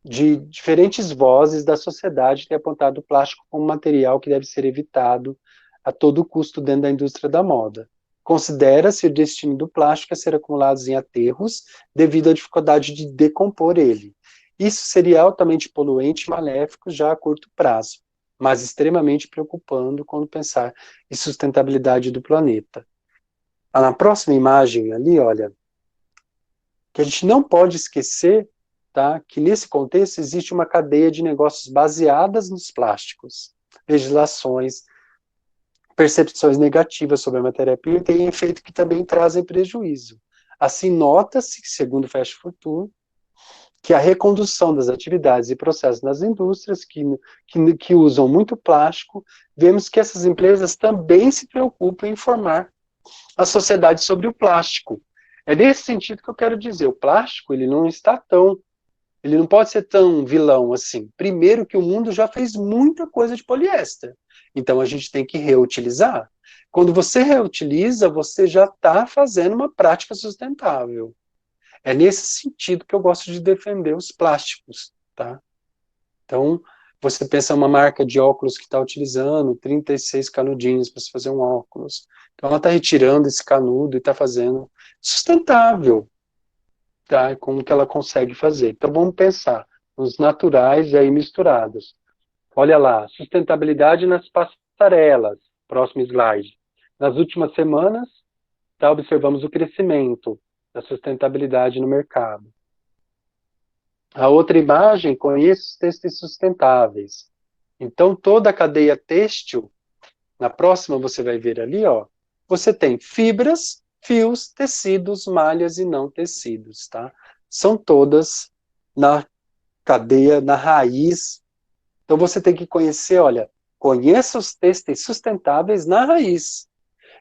de diferentes vozes da sociedade têm apontado o plástico como material que deve ser evitado a todo custo dentro da indústria da moda. Considera-se o destino do plástico a ser acumulado em aterros devido à dificuldade de decompor ele. Isso seria altamente poluente e maléfico já a curto prazo, mas extremamente preocupando quando pensar em sustentabilidade do planeta. Na próxima imagem ali, olha, que a gente não pode esquecer, tá, que nesse contexto existe uma cadeia de negócios baseadas nos plásticos, legislações, percepções negativas sobre a matéria-prima e tem efeito que também trazem prejuízo. Assim, nota-se, segundo o Fast Fortune, que a recondução das atividades e processos nas indústrias que usam muito plástico, vemos que essas empresas também se preocupam em informar a sociedade sobre o plástico. É nesse sentido que eu quero dizer, o plástico ele não pode ser tão vilão assim. Primeiro que o mundo já fez muita coisa de poliéster, então a gente tem que reutilizar. Quando você reutiliza, você já está fazendo uma prática sustentável. É nesse sentido que eu gosto de defender os plásticos, tá? Então, você pensa uma marca de óculos que está utilizando 36 canudinhos para se fazer um óculos. Então, ela está retirando esse canudo e está fazendo sustentável, tá? Com o que ela consegue fazer. Então, vamos pensar nos naturais e aí misturados. Olha lá, sustentabilidade nas passarelas. Próximo slide. Nas últimas semanas, tá, observamos o crescimento da sustentabilidade no mercado. A outra imagem, conheça os têxteis sustentáveis. Então, toda a cadeia têxtil, na próxima você vai ver ali, ó, você tem fibras, fios, tecidos, malhas e não tecidos, tá? São todas na cadeia, na raiz. Então, você tem que conhecer, olha, conheça os têxteis sustentáveis na raiz.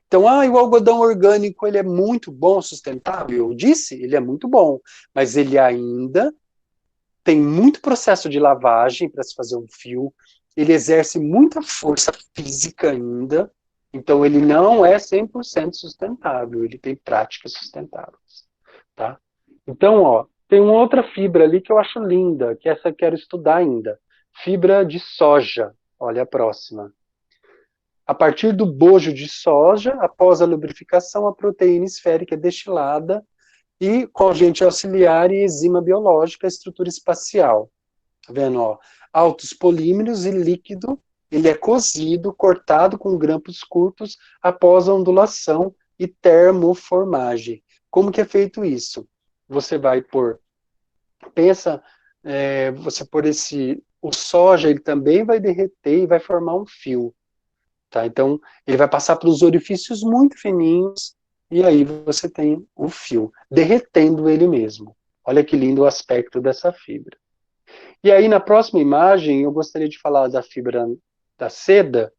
Então, o algodão orgânico, ele é muito bom, sustentável? Eu disse, ele é muito bom, mas ele ainda tem muito processo de lavagem para se fazer um fio, ele exerce muita força física ainda, então ele não é 100% sustentável, ele tem práticas sustentáveis, tá? Então, ó, tem uma outra fibra ali que eu acho linda, que essa eu quero estudar ainda, fibra de soja, olha a próxima. A partir do bojo de soja, após a lubrificação, a proteína esférica é destilada e com agente auxiliar e enzima biológica, a estrutura espacial. Tá vendo? Ó? Altos polímeros e líquido, ele é cozido, cortado com grampos curtos após a ondulação e termoformagem. Como que é feito isso? Você vai pôr, pensa, você pôr o soja, ele também vai derreter e vai formar um fio. Tá? Então, ele vai passar pelos orifícios muito fininhos e aí você tem o fio, derretendo ele mesmo. Olha que lindo o aspecto dessa fibra. E aí, na próxima imagem, eu gostaria de falar da fibra da seda.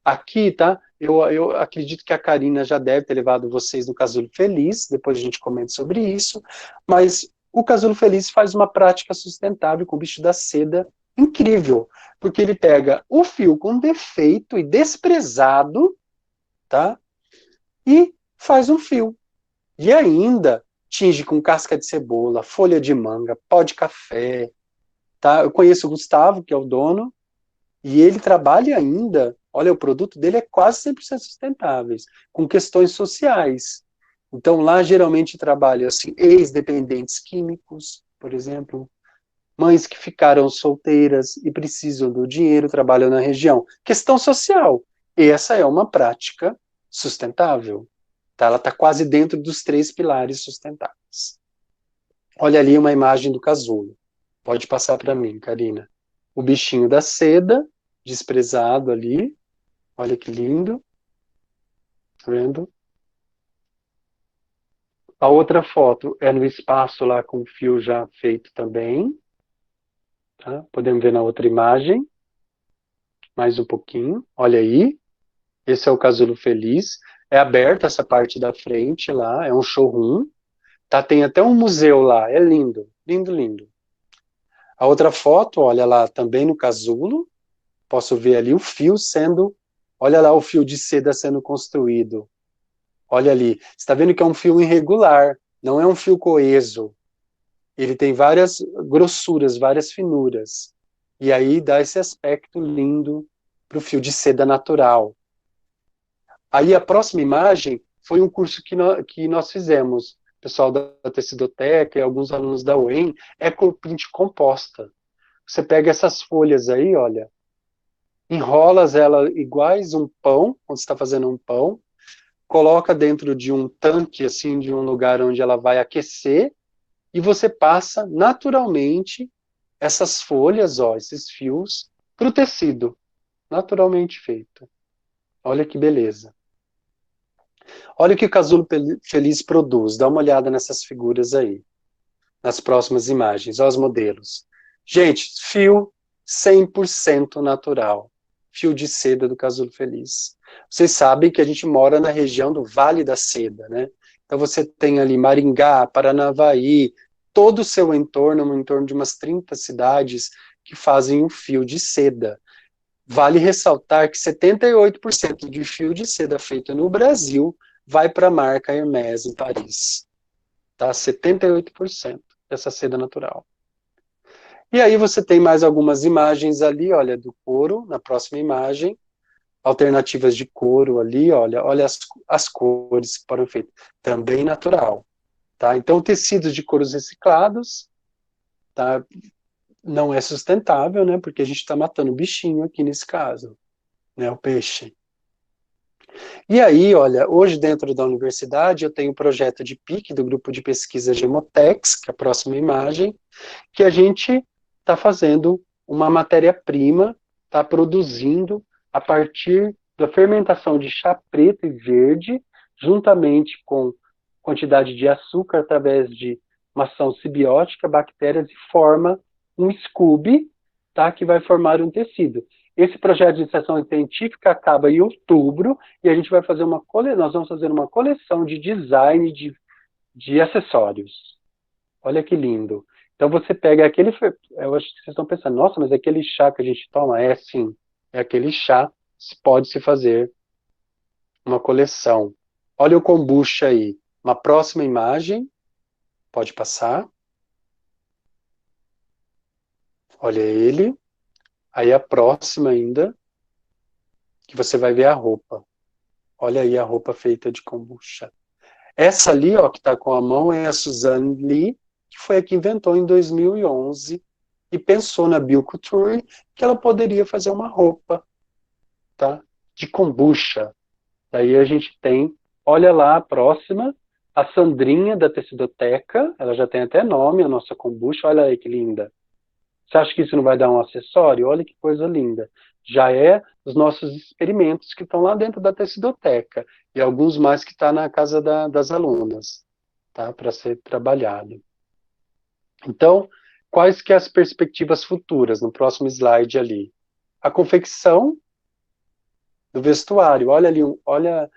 Aqui, tá? Eu acredito que a Karina já deve ter levado vocês no Casulo Feliz, depois a gente comenta sobre isso, mas o Casulo Feliz faz uma prática sustentável com o bicho da seda incrível, porque ele pega o fio com defeito e desprezado, tá? E faz um fio. E ainda tinge com casca de cebola, folha de manga, pó de café, tá? Eu conheço o Gustavo, que é o dono, e ele trabalha ainda, olha, o produto dele é quase 100% sustentáveis, com questões sociais. Então, lá geralmente trabalha assim, ex-dependentes químicos, por exemplo, mães que ficaram solteiras e precisam do dinheiro, trabalham na região. Questão social. Essa é uma prática sustentável. Tá? Ela está quase dentro dos 3 pilares sustentáveis. Olha ali uma imagem do casulo. Pode passar para mim, Karina. O bichinho da seda, desprezado ali. Olha que lindo. Tá vendo? A outra foto é no espaço lá com o fio já feito também. Tá? Podemos ver na outra imagem. Mais um pouquinho. Olha aí. Esse é o casulo feliz. É aberto essa parte da frente lá. É um showroom. Tá? Tem até um museu lá. É lindo. Lindo, lindo. A outra foto, olha lá, também no casulo. Posso ver ali o fio sendo... Olha lá o fio de seda sendo construído. Olha ali. Você está vendo que é um fio irregular. Não é um fio coeso. Ele tem várias grossuras, várias finuras. E aí dá esse aspecto lindo para o fio de seda natural. Aí a próxima imagem foi um curso que nós fizemos. O pessoal da Tecidoteca e alguns alunos da UEM, Ecoprint composta. Você pega essas folhas aí, olha, enrolas ela iguais um pão, quando você está fazendo um pão, coloca dentro de um tanque, assim, de um lugar onde ela vai aquecer, e você passa naturalmente essas folhas, ó, esses fios, para o tecido, naturalmente feito. Olha que beleza. Olha o que o Casulo Feliz produz. Dá uma olhada nessas figuras aí, nas próximas imagens. Olha os modelos. Gente, fio 100% natural. Fio de seda do Casulo Feliz. Vocês sabem que a gente mora na região do Vale da Seda, né? Então você tem ali Maringá, Paranavaí, todo o seu entorno, em torno de umas 30 cidades que fazem um fio de seda. Vale ressaltar que 78% de fio de seda feito no Brasil vai para a marca Hermès em Paris. Tá? 78% dessa seda natural. E aí você tem mais algumas imagens ali, olha, do couro, na próxima imagem, alternativas de couro ali, olha as cores que foram feitas, também natural. Tá? Então, tecidos de couros reciclados, tá? Não é sustentável, né? Porque a gente está matando o bichinho aqui nesse caso, né? O peixe. E aí, olha, hoje dentro da universidade eu tenho um projeto de PIC, do grupo de pesquisa Gemotex, que é a próxima imagem, que a gente está fazendo uma matéria-prima, está produzindo a partir da fermentação de chá preto e verde, juntamente com quantidade de açúcar através de uma ação simbiótica, bactérias, e forma um scooby, tá, que vai formar um tecido. Esse projeto de iniciação científica acaba em outubro e a gente vai fazer nós vamos fazer uma coleção de design de acessórios. Olha que lindo. Então você pega aquele, eu acho que vocês estão pensando, nossa, mas aquele chá que a gente toma, é sim, é aquele chá, pode se fazer uma coleção. Olha o kombucha aí. Uma próxima imagem, pode passar. Olha ele. Aí a próxima ainda, que você vai ver a roupa. Olha aí a roupa feita de kombucha. Essa ali, ó, que está com a mão, é a Suzanne Lee, que foi a que inventou em 2011 e pensou na Bioculture que ela poderia fazer uma roupa, tá, de kombucha. Daí a gente tem, olha lá a próxima, a Sandrinha da Tecidoteca, ela já tem até nome, a nossa kombucha, olha aí que linda. Você acha que isso não vai dar um acessório? Olha que coisa linda. Já é os nossos experimentos que estão lá dentro da Tecidoteca e alguns mais que estão na casa das alunas, tá? Para ser trabalhado. Então, quais que as perspectivas futuras no próximo slide ali? A confecção do vestuário. Olha ali, olha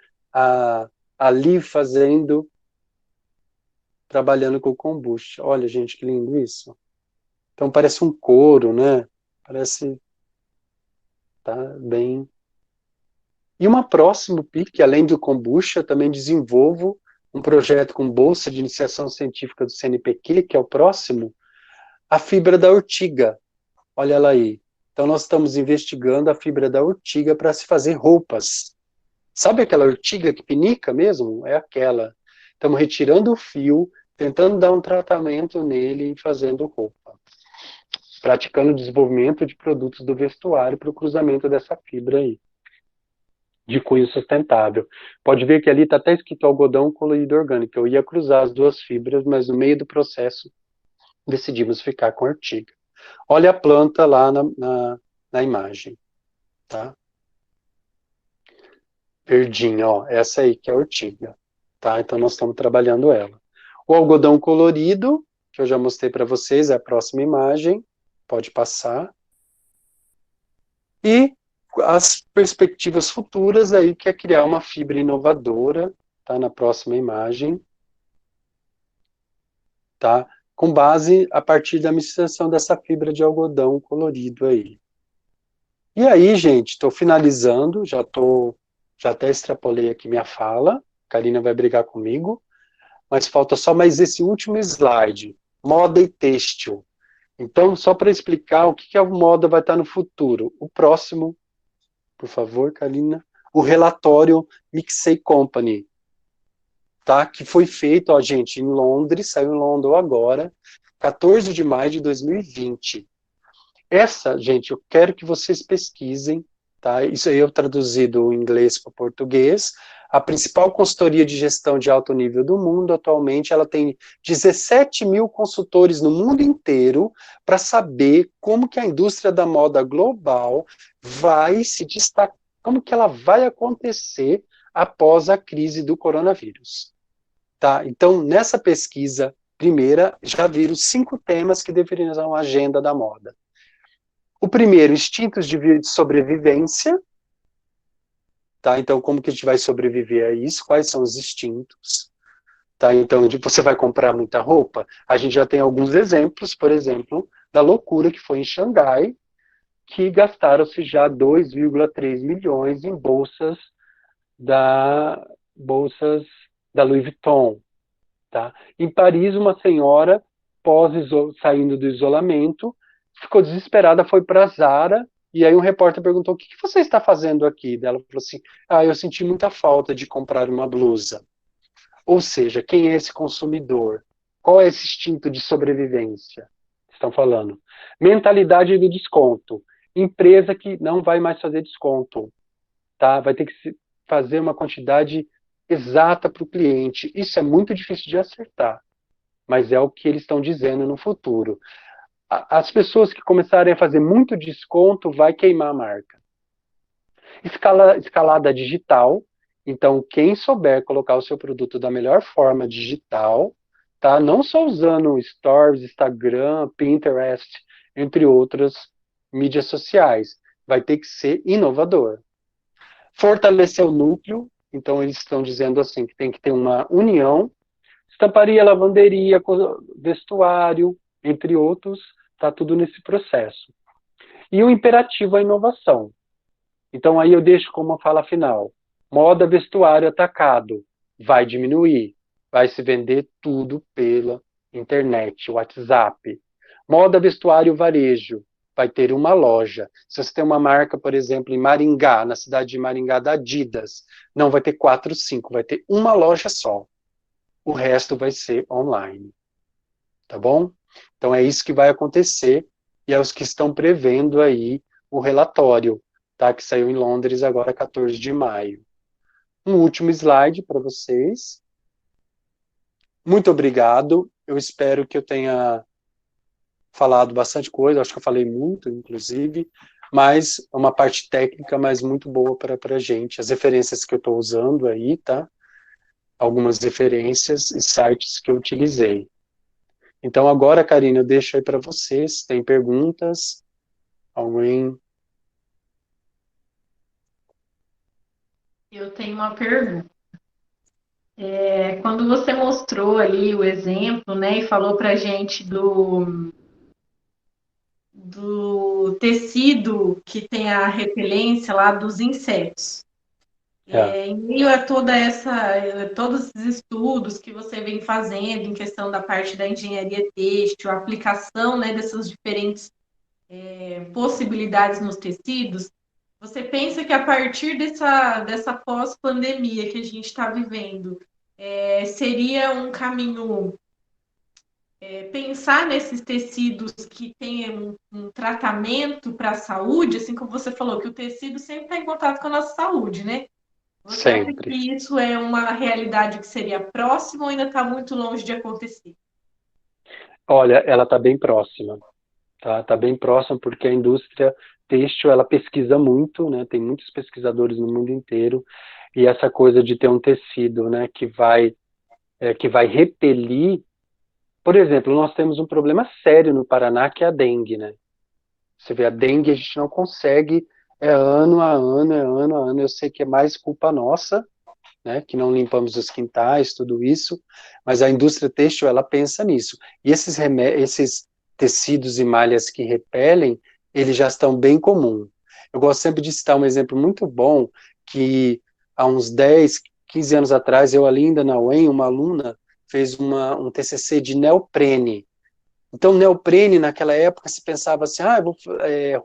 ali fazendo, trabalhando com kombucha. Olha, gente, que lindo isso. Então parece um couro, né? Parece, tá bem. E uma próxima PIC, além do kombucha, também desenvolvo um projeto com bolsa de iniciação científica do CNPq, que é o próximo, a fibra da urtiga. Olha ela aí. Então nós estamos investigando a fibra da urtiga para se fazer roupas. Sabe aquela urtiga que pinica mesmo? É aquela. Estamos retirando o fio, tentando dar um tratamento nele e fazendo roupa. Praticando o desenvolvimento de produtos do vestuário para o cruzamento dessa fibra aí, de cunho sustentável. Pode ver que ali está até escrito algodão colorido orgânico. Eu ia cruzar as duas fibras, mas no meio do processo decidimos ficar com a urtiga. Olha a planta lá na imagem, tá? Verdinha, ó, essa aí que é a urtiga, tá? Então nós estamos trabalhando ela. O algodão colorido, que eu já mostrei para vocês, é a próxima imagem, pode passar. E as perspectivas futuras aí, que é criar uma fibra inovadora, tá? Na próxima imagem, tá? Com base a partir da miscigenação dessa fibra de algodão colorido aí. E aí, gente, estou finalizando, já até extrapolei aqui minha fala, a Karina vai brigar comigo, mas falta só mais esse último slide, moda e têxtil. Então, só para explicar o que a moda vai estar no futuro. O próximo, por favor, Karina, o relatório Mixey Company, tá? Que foi feito, ó, gente, em Londres, saiu em Londres agora, 14 de maio de 2020. Essa, gente, eu quero que vocês pesquisem, tá? Isso aí eu traduzi do inglês para o português. A principal consultoria de gestão de alto nível do mundo, atualmente, ela tem 17 mil consultores no mundo inteiro para saber como que a indústria da moda global vai se destacar como que ela vai acontecer após a crise do coronavírus. Tá? Então, nessa pesquisa primeira, já viram 5 temas que definiram a agenda da moda. O primeiro, instintos de sobrevivência. Tá? Então, como que a gente vai sobreviver a isso? Quais são os instintos? Tá? Então, você vai comprar muita roupa? A gente já tem alguns exemplos, por exemplo, da loucura que foi em Xangai, que gastaram-se já 2,3 milhões em bolsas da Louis Vuitton. Tá? Em Paris, uma senhora, saindo do isolamento, ficou desesperada, foi para a Zara, e aí um repórter perguntou: o que você está fazendo aqui? Ela falou assim: eu senti muita falta de comprar uma blusa. Ou seja, quem é esse consumidor? Qual é esse instinto de sobrevivência? Estão falando. Mentalidade do desconto. Empresa que não vai mais fazer desconto. Tá? Vai ter que fazer uma quantidade exata para o cliente. Isso é muito difícil de acertar, mas é o que eles estão dizendo no futuro. As pessoas que começarem a fazer muito desconto vai queimar a marca. Escalada digital. Então, quem souber colocar o seu produto da melhor forma digital, tá? Não só usando Stories, Instagram, Pinterest, entre outras mídias sociais, vai ter que ser inovador. Fortalecer o núcleo, então eles estão dizendo assim, que tem que ter uma união, estamparia, lavanderia, vestuário, entre outros, está tudo nesse processo. E o imperativo é a inovação. Então aí eu deixo como uma fala final, moda, vestuário atacado, vai diminuir, vai se vender tudo pela internet, WhatsApp. Moda, vestuário, varejo, vai ter uma loja. Se você tem uma marca, por exemplo, em Maringá, na cidade de Maringá, da Adidas, não vai ter 4, 5, vai ter uma loja só. O resto vai ser online. Tá bom? Então é isso que vai acontecer e é os que estão prevendo aí o relatório, tá? Que saiu em Londres agora, 14 de maio. Um último slide para vocês. Muito obrigado. Eu espero que eu tenha falado bastante coisa, acho que eu falei muito, inclusive, mas é uma parte técnica, mas muito boa para a gente. As referências que eu estou usando aí, tá? Algumas referências e sites que eu utilizei. Então agora, Karina, eu deixo aí para vocês. Tem perguntas? Alguém? Eu tenho uma pergunta. Quando você mostrou ali o exemplo, né, e falou para a gente do tecido que tem a repelência lá dos insetos. É, Em meio a todos esses estudos que você vem fazendo em questão da parte da engenharia têxtil, a aplicação, né, dessas diferentes possibilidades nos tecidos, você pensa que a partir dessa pós-pandemia que a gente está vivendo, seria um caminho pensar nesses tecidos que têm um tratamento para a saúde, assim como você falou, que o tecido sempre está em contato com a nossa saúde, né? Você acha que sempre. isso é uma realidade que seria próxima ou ainda está muito longe de acontecer? Olha, ela está bem próxima, tá? Está bem próxima porque a indústria têxtil, ela pesquisa muito, né? Tem muitos pesquisadores no mundo inteiro e essa coisa de ter um tecido, né, que vai repelir. Por exemplo, nós temos um problema sério no Paraná que é a dengue, né? Você vê, a dengue a gente não consegue, é ano a ano, é ano a ano. Eu sei que é mais culpa nossa, né, que não limpamos os quintais, tudo isso, mas a indústria têxtil, ela pensa nisso. E esses tecidos e malhas que repelem, eles já estão bem comum. Eu gosto sempre de citar um exemplo muito bom, que há uns 10, 15 anos atrás, eu ali ainda na UEM, uma aluna fez um TCC de neoprene. Então, neoprene, naquela época, se pensava assim,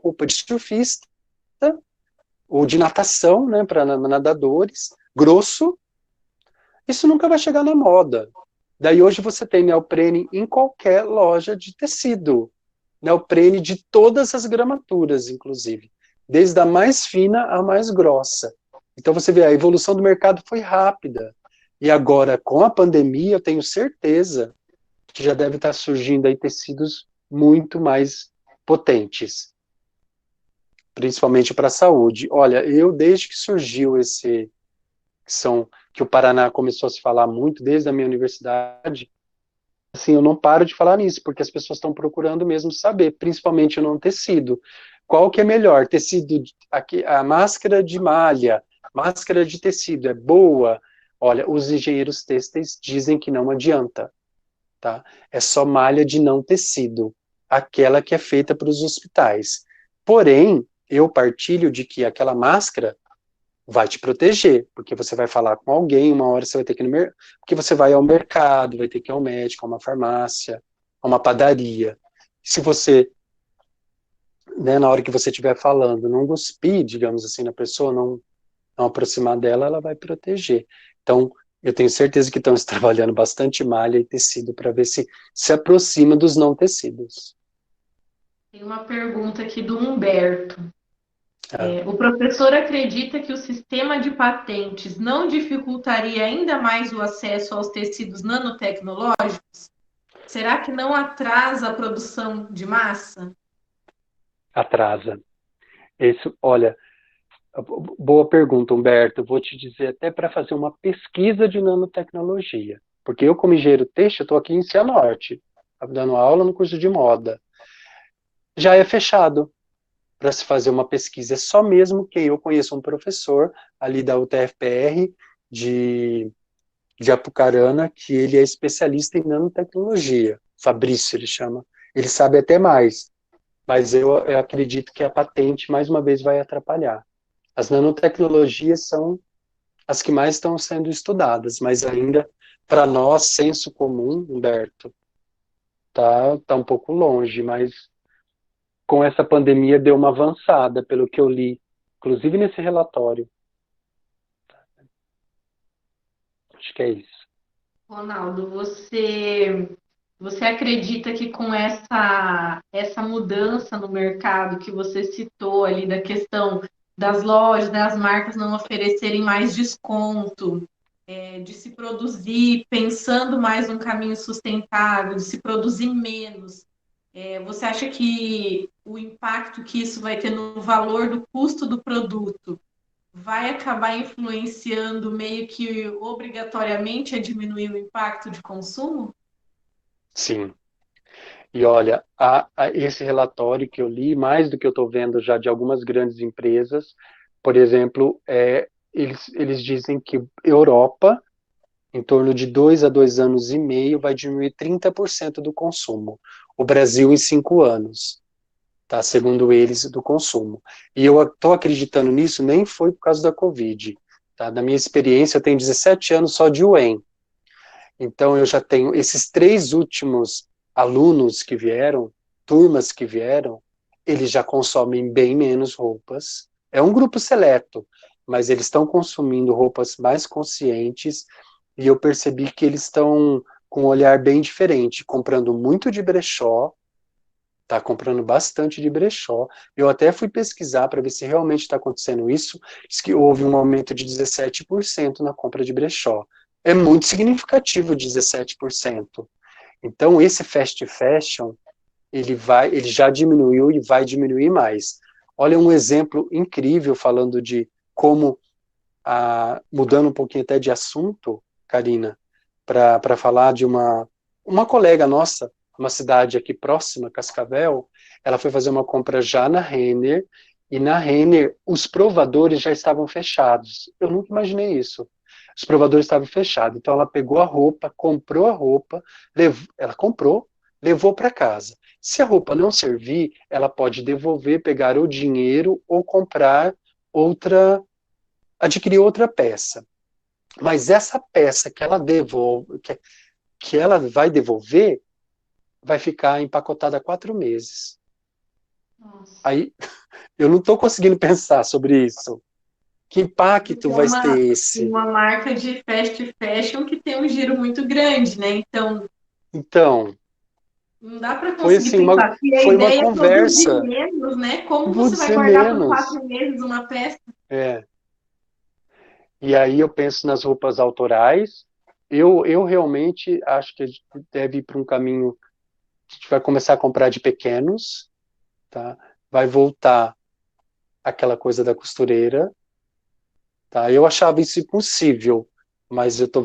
roupa de surfista, ou de natação, né, para nadadores, grosso. Isso nunca vai chegar na moda. Daí hoje você tem neoprene em qualquer loja de tecido. Neoprene de todas as gramaturas, inclusive. Desde a mais fina à mais grossa. Então você vê, a evolução do mercado foi rápida. E agora, com a pandemia, eu tenho certeza que já deve estar surgindo aí tecidos muito mais potentes. principalmente para a saúde. Olha, eu desde que surgiu que o Paraná começou a se falar muito desde a minha universidade, assim, eu não paro de falar nisso, porque as pessoas estão procurando mesmo saber, principalmente no tecido. Qual que é melhor? Tecido, a máscara de malha, máscara de tecido é boa? Olha, os engenheiros têxteis dizem que não adianta, tá? É só malha de não tecido, aquela que é feita para os hospitais. Porém, eu partilho de que aquela máscara vai te proteger, porque você vai falar com alguém, uma hora você vai ter que ir no mercado, porque você vai ao mercado, vai ter que ir ao médico, a uma farmácia, a uma padaria. Se você, né, na hora que você estiver falando, não cuspir, digamos assim, na pessoa, não aproximar dela, ela vai proteger. Então, eu tenho certeza que estão trabalhando bastante malha e tecido para ver se aproxima dos não tecidos. Tem uma pergunta aqui do Humberto. Ah, O professor acredita que o sistema de patentes não dificultaria ainda mais o acesso aos tecidos nanotecnológicos? Será que não atrasa a produção de massa? atrasa. Isso, olha, boa pergunta, Humberto. Eu vou te dizer até para fazer uma pesquisa de nanotecnologia. Porque eu, como engenheiro têxtil, estou aqui em Cianorte, dando aula no curso de moda. Já é fechado para se fazer uma pesquisa. É só mesmo que eu conheço um professor ali da UTFPR de Apucarana, que ele é especialista em nanotecnologia. Fabrício, ele chama. Ele sabe até mais. Mas eu acredito que a patente, mais uma vez, vai atrapalhar. As nanotecnologias são as que mais estão sendo estudadas, mas ainda, para nós, senso comum, Humberto, tá um pouco longe, mas com essa pandemia deu uma avançada, pelo que eu li, inclusive nesse relatório. Acho que é isso. Ronaldo, você acredita que com essa mudança no mercado que você citou ali da questão das lojas, das marcas não oferecerem mais desconto, de se produzir pensando mais num caminho sustentável, de se produzir menos, você acha que o impacto que isso vai ter no valor do custo do produto vai acabar influenciando meio que obrigatoriamente a diminuir o impacto de consumo? Sim. E olha, esse relatório que eu li, mais do que eu estou vendo já de algumas grandes empresas, por exemplo, eles dizem que Europa, em torno de 2 a 2 anos e meio, vai diminuir 30% do consumo. O Brasil em 5 anos, tá? Segundo eles, do consumo. E eu estou acreditando nisso, nem foi por causa da Covid. Tá? Da minha experiência, eu tenho 17 anos só de UEM. Então, eu já tenho esses 3 últimos alunos que vieram, turmas que vieram, eles já consomem bem menos roupas. É um grupo seleto, mas eles estão consumindo roupas mais conscientes e eu percebi que eles estão com um olhar bem diferente, comprando muito de brechó, tá comprando bastante de brechó. Eu até fui pesquisar para ver se realmente está acontecendo isso. Diz que houve um aumento de 17% na compra de brechó. É muito significativo, 17%. Então, esse fast fashion, ele já diminuiu e vai diminuir mais. Olha um exemplo incrível falando de como, mudando um pouquinho até de assunto, Karina, para falar de uma colega nossa, uma cidade aqui próxima, Cascavel, ela foi fazer uma compra já na Renner, e na Renner os provadores já estavam fechados. Eu nunca imaginei isso. Os provadores estavam fechados. Então ela pegou a roupa, comprou a roupa, ela comprou, levou para casa. Se a roupa não servir, ela pode devolver, pegar o dinheiro ou comprar outra, adquirir outra peça. Mas essa peça que ela devolve, que ela vai devolver, vai ficar empacotada há 4 meses. Nossa. Aí eu não estou conseguindo pensar sobre isso. Que impacto É vai ter esse? uma marca de fast fashion que tem um giro muito grande, né? Então, Então, não dá para foi conseguir assim, pensar. Se a foi uma ideia é produzir conversa. menos, né? Como Vou você vai dizer guardar por menos. 4 meses uma peça? É. E aí eu penso nas roupas autorais. Eu realmente acho que a gente deve ir para um caminho que a gente vai começar a comprar de pequenos, tá? Vai voltar. aquela coisa da costureira, tá? Eu achava isso impossível, mas eu estou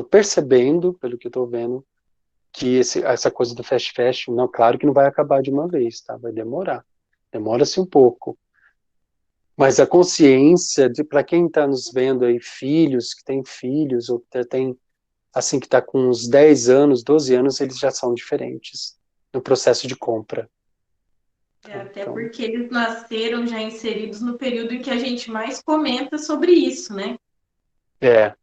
percebendo, pelo que eu estou vendo, que essa coisa do fast fashion, não, claro que não vai acabar de uma vez, tá? Vai demorar. Demora-se um pouco. Mas a consciência de para quem está nos vendo aí, filhos, que tem filhos, ou que tem, assim, que está com uns 10 anos, 12 anos, eles já são diferentes no processo de compra. Tá? Até Então, porque eles nasceram já inseridos no período em que a gente mais comenta sobre isso, né? é.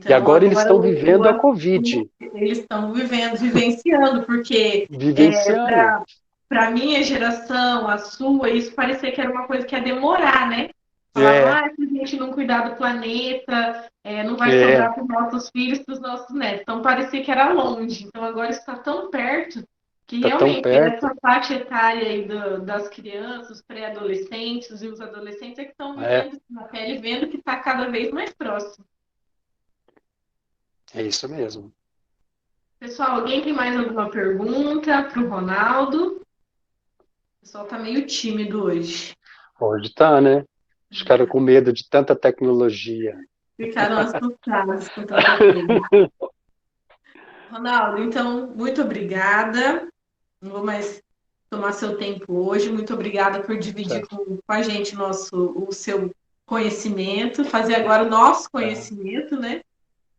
E Então, agora eles agora estão vivendo a Covid, eles estão vivendo, vivenciando, porque vivenciando. para minha geração, a sua, isso parecia que era uma coisa que ia demorar, né? Falavam, É, se a gente não cuidar do planeta, não vai é, sobrar para os nossos filhos, para os nossos netos. Então parecia que era longe. Então agora está tão perto que tá tão realmente perto. essa faixa etária aí das crianças, os pré-adolescentes e os adolescentes é que estão É, vivendo isso na pele, vendo que está cada vez mais próximo. é isso mesmo. Pessoal, alguém tem mais alguma pergunta para o Ronaldo? O pessoal está meio tímido hoje. Hoje tá, né? Os caras com medo de tanta tecnologia. Ficaram assustados com tanta coisa. Ronaldo, então, muito obrigada. Não vou mais tomar seu tempo hoje. Muito obrigada por dividir Certo. com a gente o seu conhecimento, fazer agora o nosso É, conhecimento, né?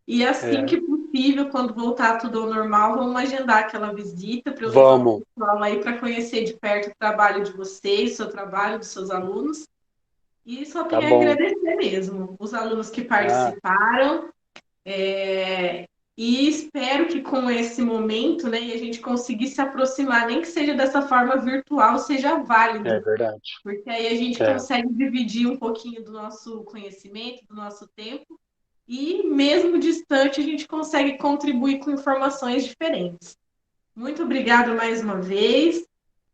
E assim é. que possível, quando voltar tudo ao normal, vamos agendar aquela visita para eu levar o Vamos, pessoal aí para conhecer de perto o trabalho de vocês, o seu trabalho, dos seus alunos. E só tá tenho a bom. agradecer mesmo os alunos que Ah, participaram. E espero que com esse momento, né, e a gente conseguir se aproximar, nem que seja dessa forma virtual, seja é válido, verdade. porque aí a gente É, consegue dividir um pouquinho do nosso conhecimento, do nosso tempo, e mesmo distante a gente consegue contribuir com informações diferentes. Muito obrigada mais uma vez.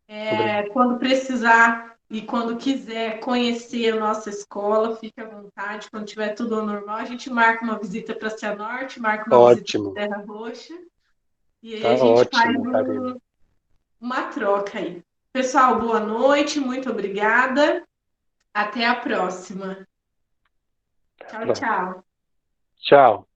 obrigado. Quando precisar e quando quiser conhecer a nossa escola, fique à vontade. Quando tiver tudo ao normal, a gente marca uma visita para Cianorte, marca uma visita Ótimo, para Terra Roxa, e aí tá a gente faz ótimo, Karina. uma troca aí. Pessoal, boa noite, muito obrigada. Até a próxima. Até a Tchau, próxima. tchau. Tchau.